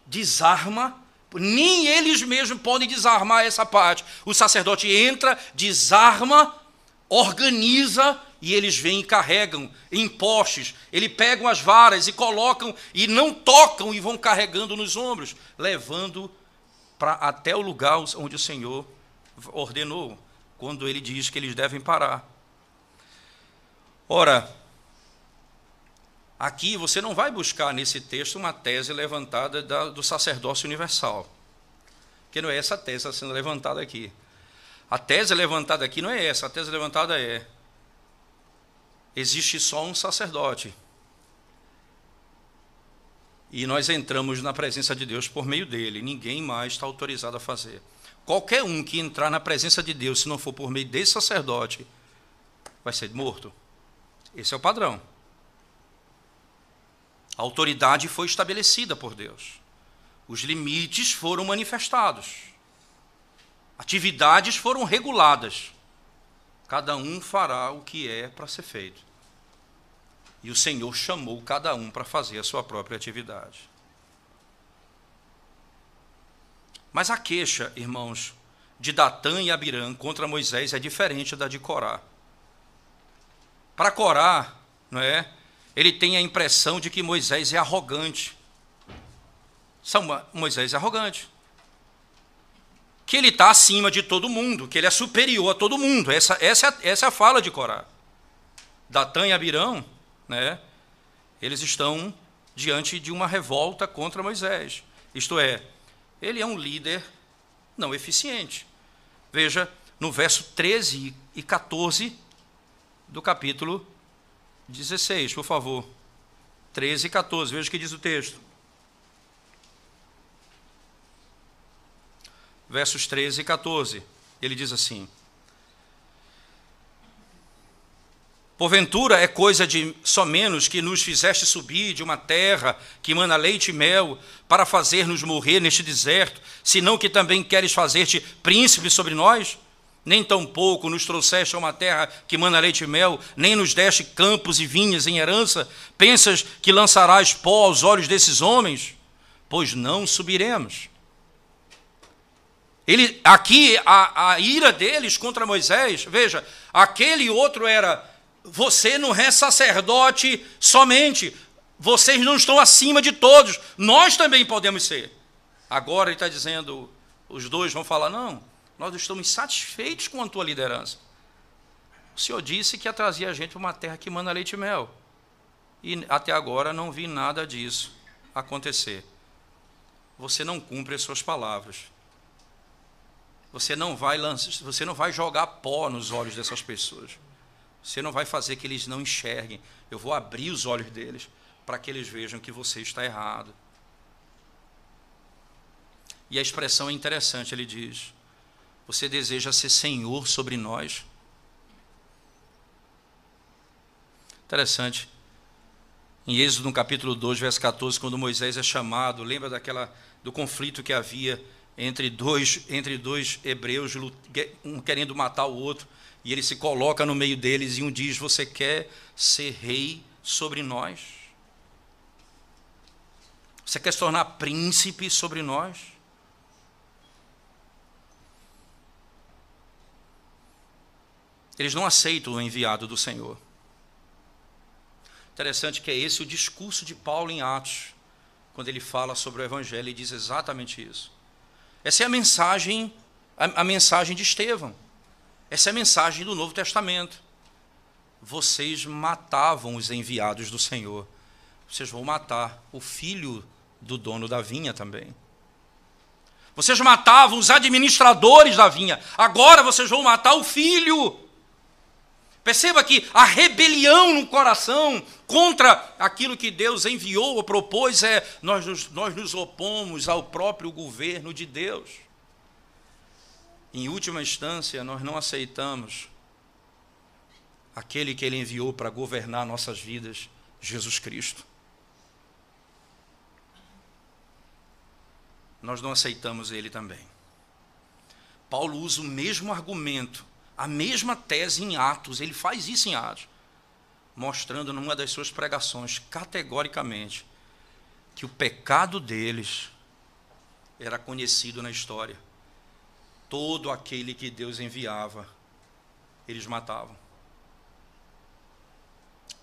desarma, nem eles mesmos podem desarmar essa parte. O sacerdote entra, desarma, organiza, e eles vêm e carregam em postes. Eles pegam as varas e colocam, e não tocam, e vão carregando nos ombros, levando até o lugar onde o Senhor ordenou, quando ele diz que eles devem parar. Ora, aqui você não vai buscar nesse texto uma tese levantada do sacerdócio universal, porque não é essa tese que está sendo levantada aqui. A tese levantada aqui não é essa, a tese levantada é: existe só um sacerdote, e nós entramos na presença de Deus por meio dele, ninguém mais está autorizado a fazer. Qualquer um que entrar na presença de Deus, se não for por meio desse sacerdote, vai ser morto. Esse é o padrão. A autoridade foi estabelecida por Deus. Os limites foram manifestados. Atividades foram reguladas. Cada um fará o que é para ser feito. E o Senhor chamou cada um para fazer a sua própria atividade. Mas a queixa, irmãos, de Datã e Abirã contra Moisés é diferente da de Corá. Para Corá, não é? Ele tem a impressão de que Moisés é arrogante. Moisés é arrogante. Que ele está acima de todo mundo, que ele é superior a todo mundo. Essa é a fala de Corá. Datã e Abirã, né, eles estão diante de uma revolta contra Moisés. Isto é, ele é um líder não eficiente. Veja, no verso 13 e 14 do capítulo 16, por favor. 13 e 14, veja o que diz o texto. Versos 13 e 14, ele diz assim: porventura é coisa de só menos que nos fizeste subir de uma terra que mana leite e mel, para fazer-nos morrer neste deserto, senão que também queres fazer-te príncipe sobre nós? Nem tampouco nos trouxeste a uma terra que mana leite e mel, nem nos deste campos e vinhas em herança. Pensas que lançarás pó aos olhos desses homens? Pois não subiremos. Aqui a ira deles contra Moisés, veja, aquele outro era: você não é sacerdote somente, Vocês não estão acima de todos, nós também podemos ser. Agora ele está dizendo, os dois vão falar, não, nós estamos satisfeitos com a tua liderança. O Senhor disse que ia trazer a gente para uma terra que mana leite e mel. E até agora não vi nada disso acontecer. Você não cumpre as suas palavras. Você não vai jogar pó nos olhos dessas pessoas. Você não vai fazer que eles não enxerguem. Eu vou abrir os olhos deles para que eles vejam que você está errado. E a expressão é interessante, ele diz, você deseja ser Senhor sobre nós? Interessante. Em Êxodo, no capítulo 2, verso 14, quando Moisés é chamado, lembra do conflito que havia entre dois hebreus, um querendo matar o outro, e ele se coloca no meio deles e um diz, você quer ser rei sobre nós? Você quer se tornar príncipe sobre nós? Eles não aceitam o enviado do Senhor. Interessante que é esse o discurso de Paulo em Atos, quando ele fala sobre o Evangelho, ele diz exatamente isso. Essa é a mensagem de Estevão. Essa é a mensagem do Novo Testamento. Vocês matavam os enviados do Senhor. Vocês vão matar o filho do dono da vinha também. Vocês matavam os administradores da vinha. Agora vocês vão matar o filho. Perceba que a rebelião no coração contra aquilo que Deus enviou ou propôs nós nos opomos ao próprio governo de Deus. Em última instância, nós não aceitamos aquele que Ele enviou para governar nossas vidas, Jesus Cristo. Nós não aceitamos Ele também. Paulo usa o mesmo argumento, a mesma tese em Atos, ele faz isso em Atos, mostrando numa das suas pregações, categoricamente, que o pecado deles era conhecido na história. Todo aquele que Deus enviava, eles matavam.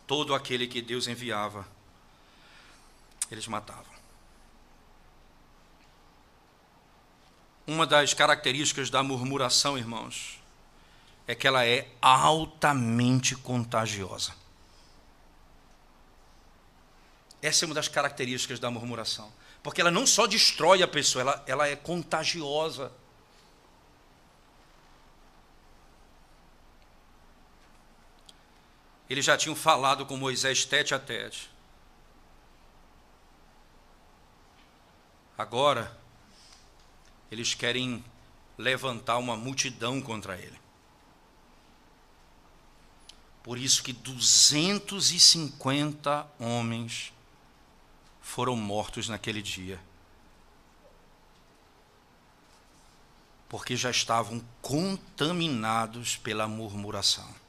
Todo aquele que Deus enviava, eles matavam. Uma das características da murmuração, irmãos, é que ela é altamente contagiosa. Essa é uma das características da murmuração. Porque ela não só destrói a pessoa, ela é contagiosa. Eles já tinham falado com Moisés tete a tete. Agora, eles querem levantar uma multidão contra ele. Por isso que 250 homens foram mortos naquele dia. Porque já estavam contaminados pela murmuração.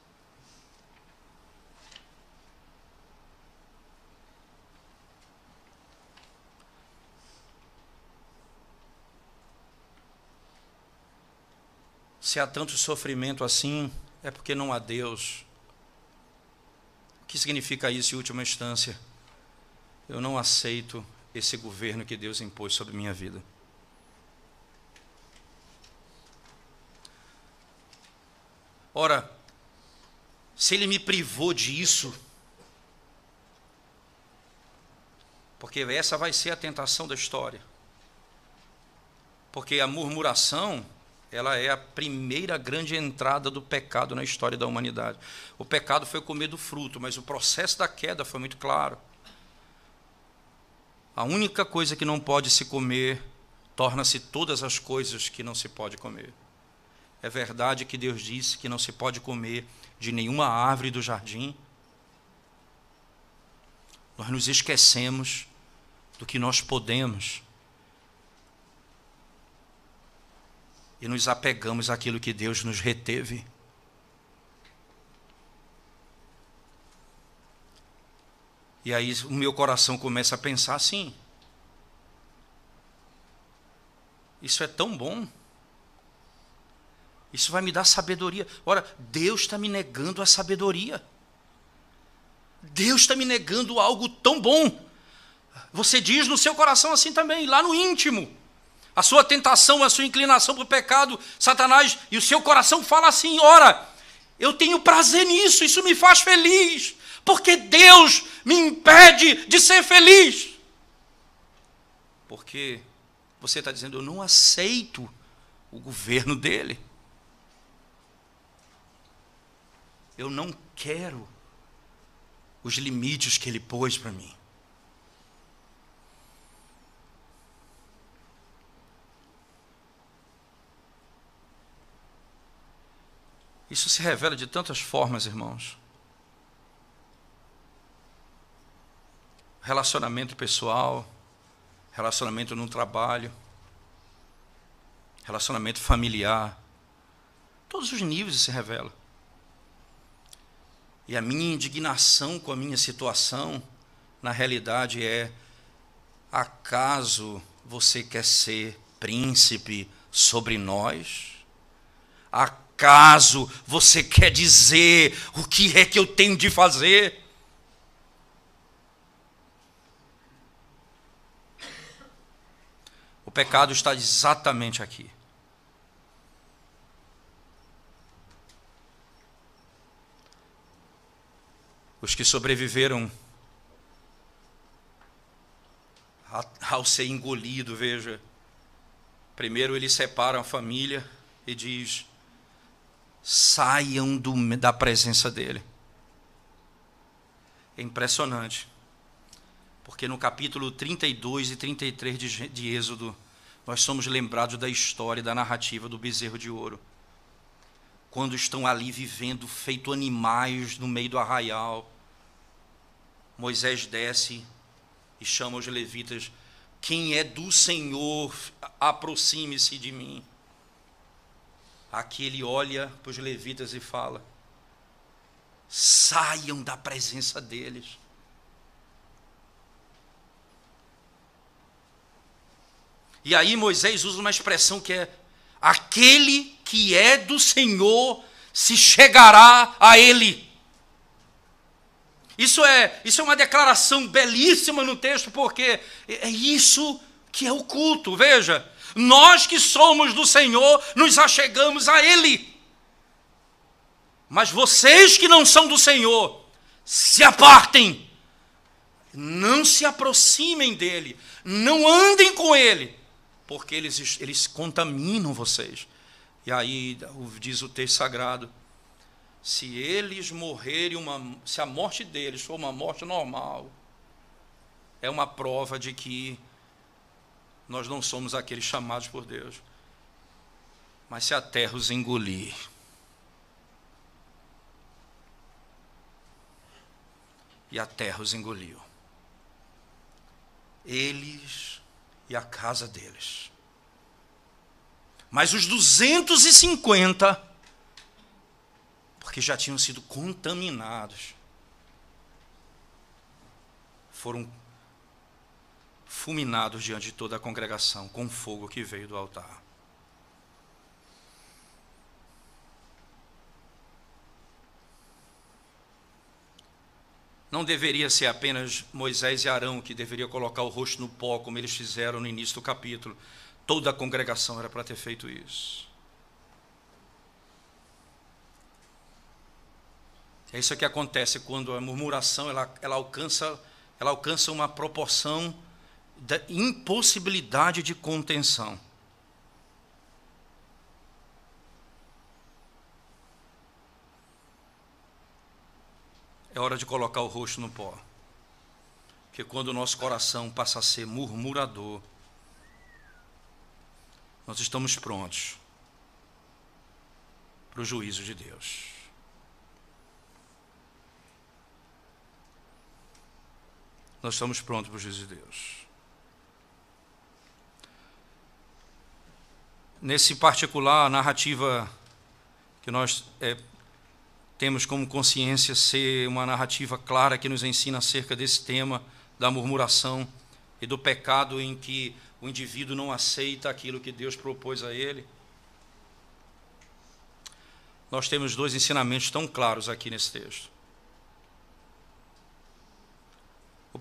Se há tanto sofrimento assim, é porque não há Deus. O que significa isso em última instância? Eu não aceito esse governo que Deus impôs sobre minha vida. Ora, se Ele me privou disso, porque essa vai ser a tentação da história. Porque a murmuração, ela é a primeira grande entrada do pecado na história da humanidade. O pecado foi comer do fruto, mas o processo da queda foi muito claro. A única coisa que não pode se comer torna-se todas as coisas que não se pode comer. É verdade que Deus disse que não se pode comer de nenhuma árvore do jardim. Nós nos esquecemos do que nós podemos e nos apegamos àquilo que Deus nos reteve. E aí o meu coração começa a pensar assim: isso é tão bom, isso vai me dar sabedoria. Ora, Deus está me negando a sabedoria. Deus está me negando algo tão bom. Você diz no seu coração assim também, lá no íntimo. A sua tentação, a sua inclinação para o pecado, Satanás, e o seu coração fala assim: ora, eu tenho prazer nisso, isso me faz feliz, porque Deus me impede de ser feliz. Porque você está dizendo: eu não aceito o governo dele. Eu não quero os limites que ele pôs para mim. Isso se revela de tantas formas, irmãos. Relacionamento pessoal, relacionamento no trabalho, relacionamento familiar. Todos os níveis se revela. E a minha indignação com a minha situação, na realidade, é: acaso você quer ser príncipe sobre nós? Acaso você quer dizer o que é que eu tenho de fazer? O pecado está exatamente aqui. Os que sobreviveram ao ser engolido, veja, primeiro ele separa a família e diz: saiam da presença dele. É impressionante, porque no capítulo 32 e 33 de Êxodo, nós somos lembrados da história, da narrativa do bezerro de ouro. Quando estão ali vivendo feito animais no meio do arraial, Moisés desce e chama os levitas: quem é do Senhor, aproxime-se de mim. Aqui ele olha para os levitas e fala: saiam da presença deles. E aí Moisés usa uma expressão que é: aquele que é do Senhor se chegará a ele. Isso é uma declaração belíssima no texto, porque é isso que é o culto. Veja, nós que somos do Senhor, nos achegamos a ele. Mas vocês que não são do Senhor, se apartem, não se aproximem dele, não andem com ele, porque eles contaminam vocês. E aí diz o texto sagrado: se eles morrerem, se a morte deles for uma morte normal, é uma prova de que nós não somos aqueles chamados por Deus. Mas se a terra os engolir, e a terra os engoliu, eles e a casa deles. Mas os 250, porque já tinham sido contaminados, foram fulminados diante de toda a congregação com fogo que veio do altar. Não deveria ser apenas Moisés e Arão que deveria colocar o rosto no pó, como eles fizeram no início do capítulo. Toda a congregação era para ter feito isso. É isso que acontece quando a murmuração ela alcança uma proporção da impossibilidade de contenção. É hora de colocar o rosto no pó. Porque quando o nosso coração passa a ser murmurador, nós estamos prontos para o juízo de Deus. Nós estamos prontos para o juízo de Deus. Nesse particular, a narrativa que nós temos como consciência ser uma narrativa clara que nos ensina acerca desse tema da murmuração e do pecado em que o indivíduo não aceita aquilo que Deus propôs a ele. Nós temos dois ensinamentos tão claros aqui nesse texto.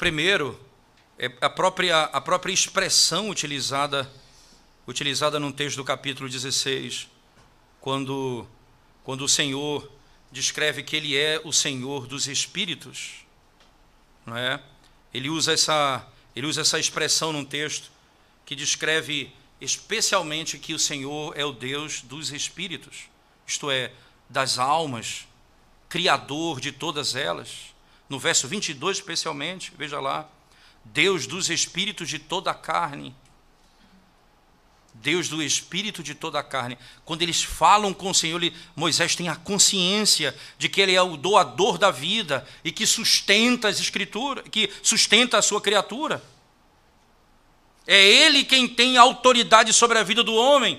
primeiro é a própria expressão utilizada no texto do capítulo 16, quando o Senhor descreve que Ele é o Senhor dos Espíritos, não é? Ele usa essa expressão num texto que descreve especialmente que o Senhor é o Deus dos Espíritos, isto é, das almas, Criador de todas elas. No verso 22 especialmente, veja lá, Deus dos Espíritos de toda a carne. Deus do Espírito de toda a carne. Quando eles falam com o Senhor, Moisés tem a consciência de que Ele é o doador da vida e que sustenta as Escrituras, que sustenta a sua criatura. É Ele quem tem autoridade sobre a vida do homem.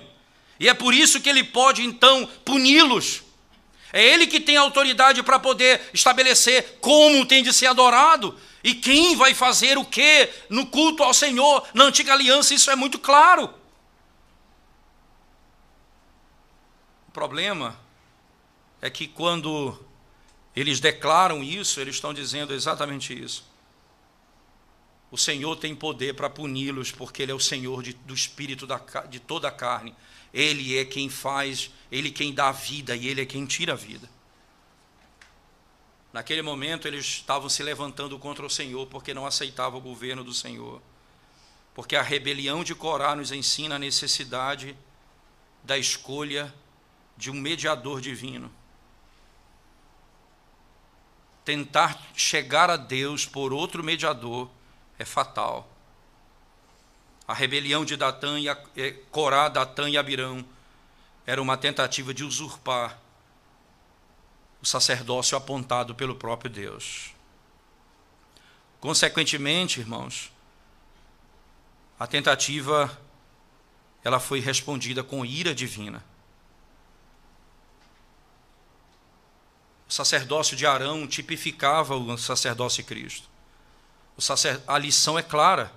E é por isso que Ele pode, então, puni-los. É Ele que tem autoridade para poder estabelecer como tem de ser adorado e quem vai fazer o quê no culto ao Senhor. Na antiga aliança isso é muito claro. O problema é que quando eles declaram isso, eles estão dizendo exatamente isso. O Senhor tem poder para puni-los, porque Ele é o Senhor do espírito de toda a carne. Ele é quem faz, Ele quem dá a vida e Ele é quem tira a vida. Naquele momento eles estavam se levantando contra o Senhor, porque não aceitavam o governo do Senhor. Porque a rebelião de Corá nos ensina a necessidade da escolha de um mediador divino. Tentar chegar a Deus por outro mediador é fatal. A rebelião de Corá, Datã e Abirão era uma tentativa de usurpar o sacerdócio apontado pelo próprio Deus. Consequentemente, irmãos, a tentativa ela foi respondida com ira divina. O sacerdócio de Arão tipificava o sacerdócio de Cristo. A lição é clara.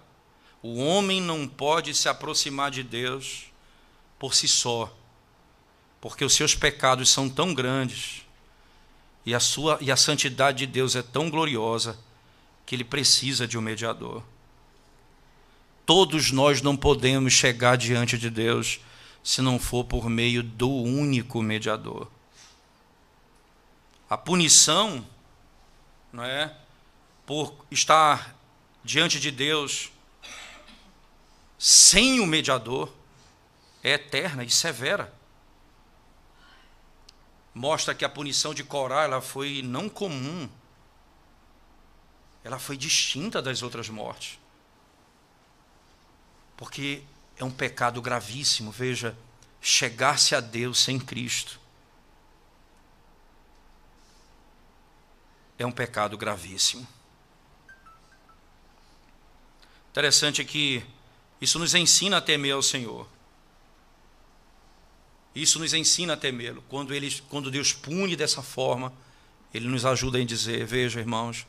O homem não pode se aproximar de Deus por si só, porque os seus pecados são tão grandes e a santidade de Deus é tão gloriosa que ele precisa de um mediador. Todos nós não podemos chegar diante de Deus se não for por meio do único mediador. A punição, não é, por estar diante de Deus sem o mediador é eterna e severa. Mostra que a punição de Corá ela foi não comum, ela foi distinta das outras mortes, porque é um pecado gravíssimo. Veja, chegar-se a Deus sem Cristo é um pecado gravíssimo. Interessante que isso nos ensina a temer ao Senhor. Isso nos ensina a temê-lo. Quando Deus pune dessa forma, Ele nos ajuda a dizer: veja, irmãos,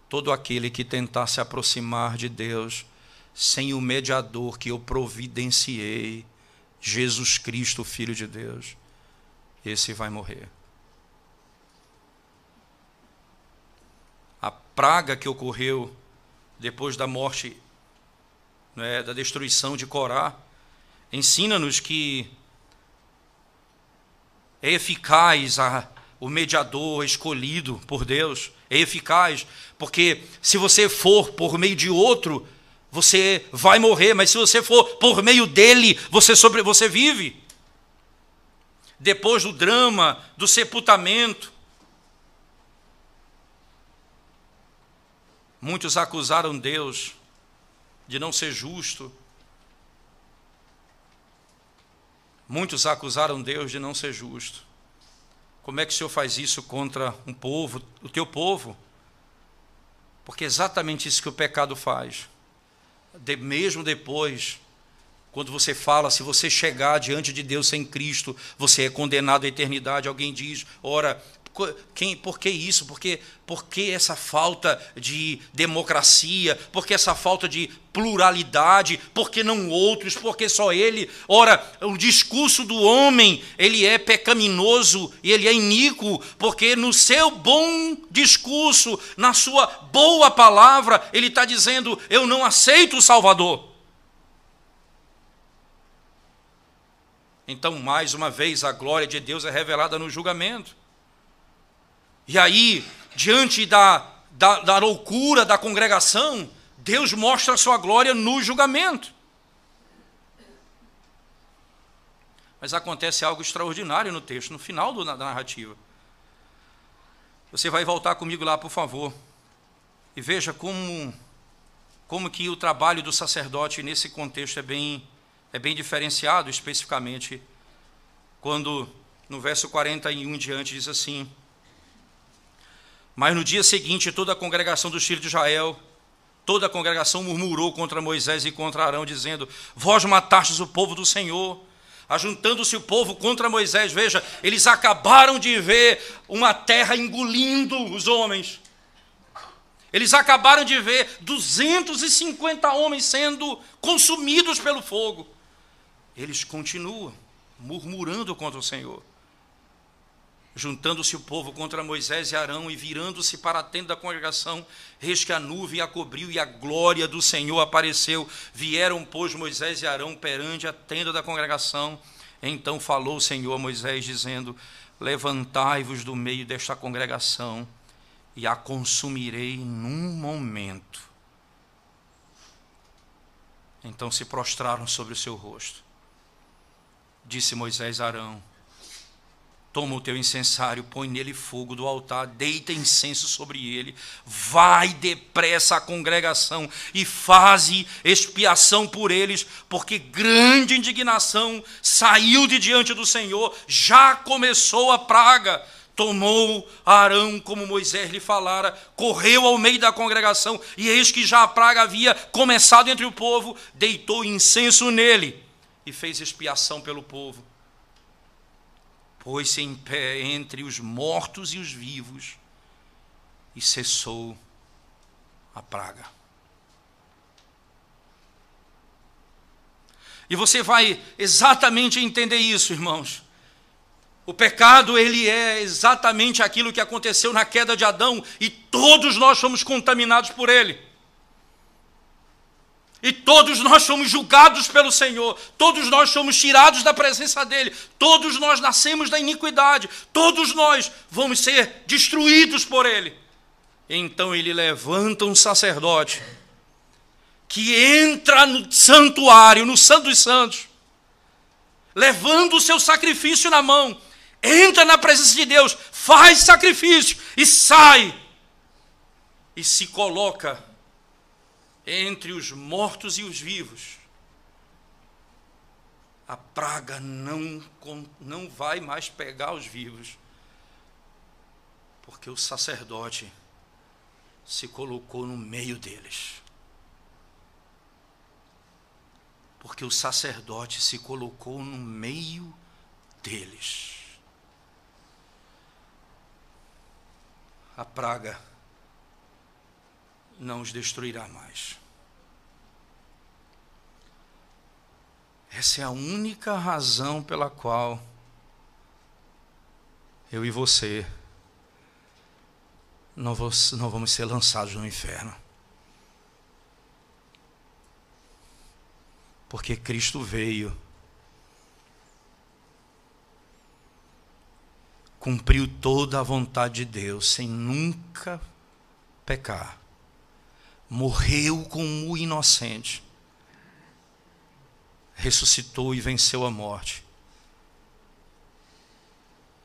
todo aquele que tentar se aproximar de Deus sem o mediador que eu providenciei, Jesus Cristo, Filho de Deus, esse vai morrer. A praga que ocorreu depois da morte, né, da destruição de Corá, ensina-nos que é eficaz o mediador escolhido por Deus, é eficaz, porque se você for por meio de outro, você vai morrer, mas se você for por meio dele, você vive. Depois do drama, do sepultamento, muitos acusaram Deus de não ser justo. Muitos acusaram Deus de não ser justo. Como é que o Senhor faz isso contra um povo, o teu povo? Porque é exatamente isso que o pecado faz. Mesmo depois, quando você fala, se você chegar diante de Deus sem Cristo, você é condenado à eternidade. Alguém diz: ora, Por que isso? Por que essa falta de democracia? Por que essa falta de pluralidade? Por que não outros? Por que só ele? Ora, o discurso do homem, ele é pecaminoso e ele é iníquo, porque no seu bom discurso, na sua boa palavra, ele está dizendo: eu não aceito o Salvador. Então, mais uma vez, a glória de Deus é revelada no julgamento. E aí, diante da loucura da congregação, Deus mostra a sua glória no julgamento. Mas acontece algo extraordinário no texto, no final da narrativa. Você vai voltar comigo lá, por favor, e veja como que o trabalho do sacerdote nesse contexto é bem diferenciado, especificamente, quando no verso 41 em diante diz assim: mas no dia seguinte toda a congregação dos filhos de Israel, toda a congregação murmurou contra Moisés e contra Arão, dizendo: vós matastes o povo do Senhor. Ajuntando-se o povo contra Moisés, veja, eles acabaram de ver uma terra engolindo os homens. Eles acabaram de ver 250 homens sendo consumidos pelo fogo. Eles continuam murmurando contra o Senhor. Juntando-se o povo contra Moisés e Arão e virando-se para a tenda da congregação, eis que a nuvem a cobriu e a glória do Senhor apareceu. Vieram, pois, Moisés e Arão perante a tenda da congregação. Então falou o Senhor a Moisés, dizendo: levantai-vos do meio desta congregação e a consumirei num momento. Então se prostraram sobre o seu rosto. Disse Moisés a Arão: toma o teu incensário, põe nele fogo do altar, deita incenso sobre ele, vai depressa à congregação e faze expiação por eles, porque grande indignação saiu de diante do Senhor, já começou a praga. Tomou Arão, como Moisés lhe falara, correu ao meio da congregação, e eis que já a praga havia começado entre o povo, deitou incenso nele e fez expiação pelo povo. Pôs-se em pé entre os mortos e os vivos, e cessou a praga. E você vai exatamente entender isso, irmãos. O pecado, ele é exatamente aquilo que aconteceu na queda de Adão, e todos nós somos contaminados por ele. E todos nós somos julgados pelo Senhor, todos nós somos tirados da presença dEle, todos nós nascemos da iniquidade, todos nós vamos ser destruídos por Ele. Então Ele levanta um sacerdote que entra no santuário, no Santo dos Santos, levando o seu sacrifício na mão, entra na presença de Deus, faz sacrifício e sai, e se coloca entre os mortos e os vivos. A praga não vai mais pegar os vivos, porque o sacerdote se colocou no meio deles. Porque o sacerdote se colocou no meio deles. A praga não os destruirá mais. Essa é a única razão pela qual eu e você não vamos ser lançados no inferno. Porque Cristo veio, cumpriu toda a vontade de Deus, sem nunca pecar. Morreu como o inocente, ressuscitou e venceu a morte,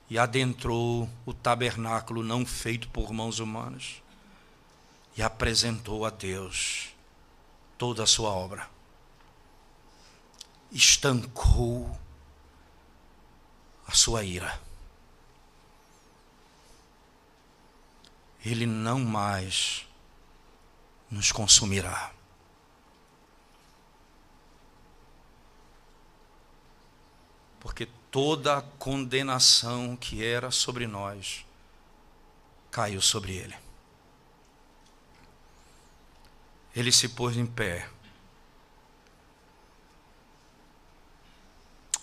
e adentrou o tabernáculo não feito por mãos humanas, e apresentou a Deus toda a sua obra, estancou a sua ira. Ele não mais nos consumirá. Porque toda a condenação que era sobre nós caiu sobre ele. Ele se pôs em pé.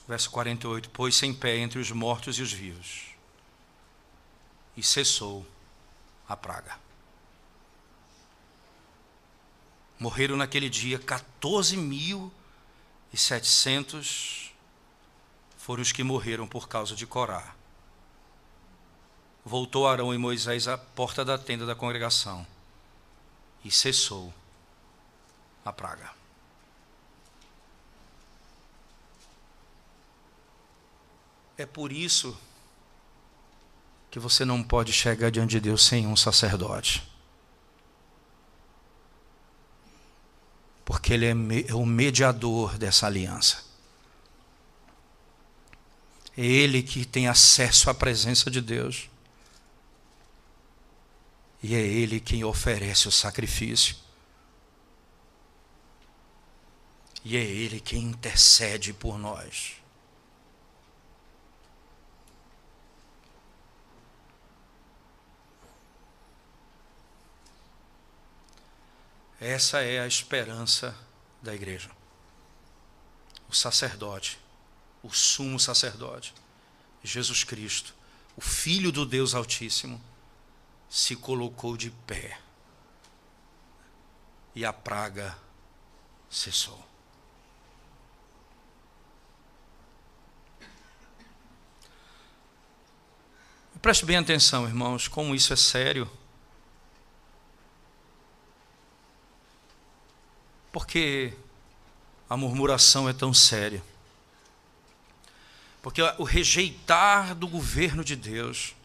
Verso 48, pôs-se em pé entre os mortos e os vivos, e cessou a praga. Morreram naquele dia 14.700, foram os que morreram por causa de Corá. Voltou Arão e Moisés à porta da tenda da congregação, e cessou a praga. É por isso que você não pode chegar diante de Deus sem um sacerdote. Porque ele é o mediador dessa aliança. É ele que tem acesso à presença de Deus. E é ele quem oferece o sacrifício. E é ele quem intercede por nós. Essa é a esperança da igreja. O sacerdote, o sumo sacerdote, Jesus Cristo, o Filho do Deus Altíssimo, se colocou de pé e a praga cessou. Preste bem atenção, irmãos, como isso é sério. Porque a murmuração é tão séria? Porque o rejeitar do governo de Deus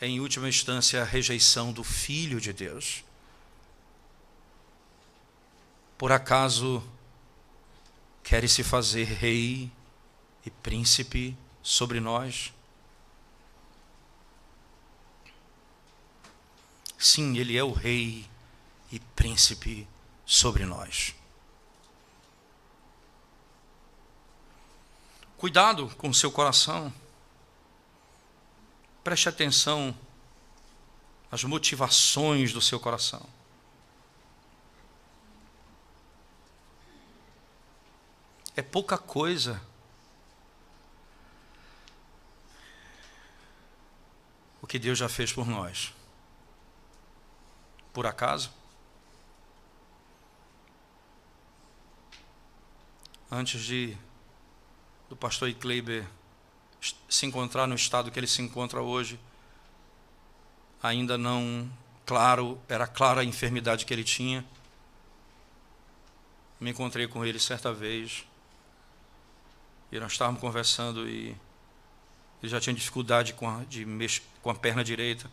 é, em última instância, a rejeição do Filho de Deus. Por acaso quer-se fazer rei e príncipe sobre nós? Sim, ele é o rei e príncipe sobre nós. Cuidado com o seu coração. Preste atenção às motivações do seu coração. É pouca coisa o que Deus já fez por nós. Por acaso? Antes do pastor Kleiber se encontrar no estado que ele se encontra hoje, ainda não era clara a enfermidade que ele tinha. Me encontrei com ele certa vez, e nós estávamos conversando, e ele já tinha dificuldade com a perna direita.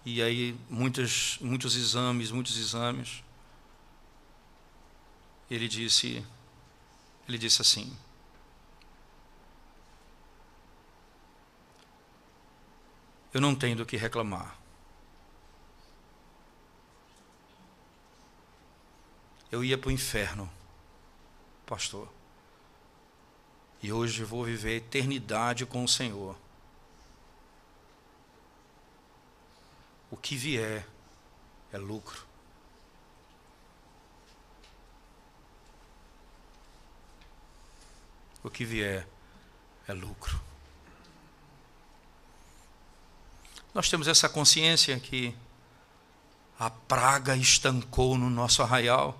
E aí, muitos exames. Ele disse assim: eu não tenho do que reclamar. Eu ia para o inferno, pastor, e hoje vou viver a eternidade com o Senhor. O que vier é lucro. O que vier é lucro. Nós temos essa consciência que a praga estancou no nosso arraial,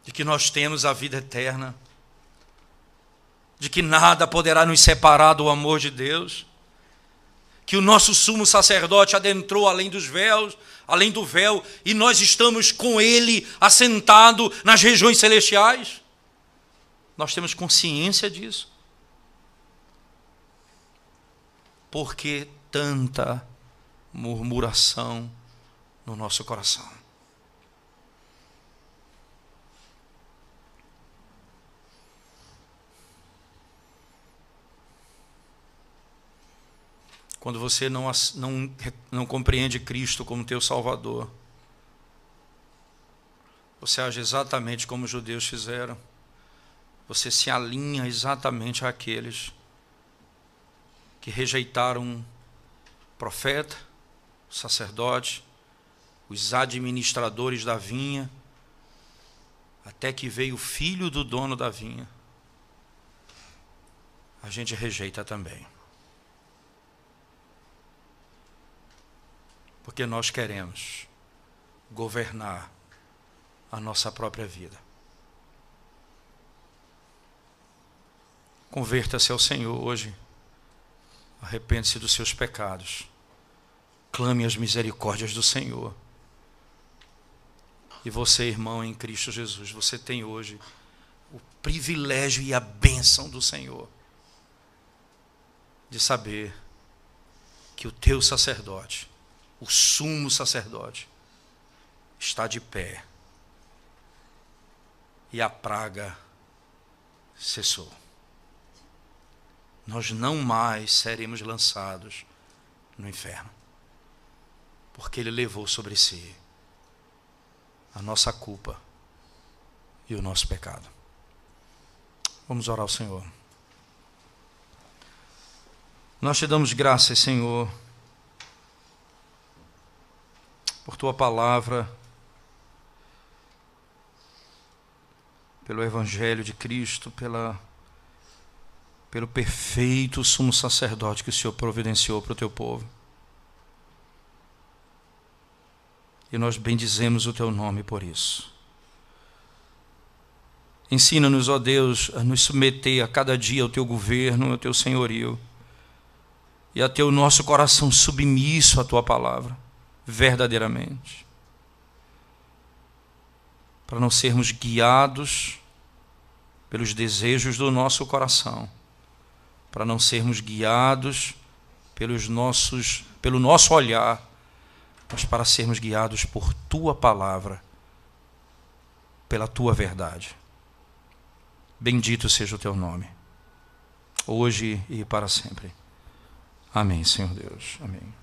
de que nós temos a vida eterna, de que nada poderá nos separar do amor de Deus, que o nosso sumo sacerdote adentrou além dos véus, além do véu, e nós estamos com ele assentado nas regiões celestiais. Nós temos consciência disso. Por que tanta murmuração no nosso coração? Quando você não compreende Cristo como teu Salvador, você age exatamente como os judeus fizeram. Você se alinha exatamente àqueles que rejeitaram o profeta, o sacerdote, os administradores da vinha, até que veio o filho do dono da vinha, a gente rejeita também. Porque nós queremos governar a nossa própria vida. Converta-se ao Senhor hoje. Arrepende-se dos seus pecados. Clame as misericórdias do Senhor. E você, irmão, em Cristo Jesus, você tem hoje o privilégio e a bênção do Senhor de saber que o teu sacerdote, o sumo sacerdote, está de pé e a praga cessou. Nós não mais seremos lançados no inferno, porque Ele levou sobre si a nossa culpa e o nosso pecado. Vamos orar ao Senhor. Nós te damos graças, Senhor, por Tua palavra, pelo Evangelho de Cristo, pelo perfeito sumo sacerdote que o Senhor providenciou para o Teu povo. E nós bendizemos o Teu nome por isso. Ensina-nos, ó Deus, a nos submeter a cada dia ao Teu governo, ao Teu senhorio, e a ter o nosso coração submisso à Tua palavra, verdadeiramente, para não sermos guiados pelos desejos do nosso coração, para não sermos guiados pelo nosso olhar, mas para sermos guiados por Tua palavra, pela Tua verdade. Bendito seja o Teu nome, hoje e para sempre. Amém, Senhor Deus. Amém.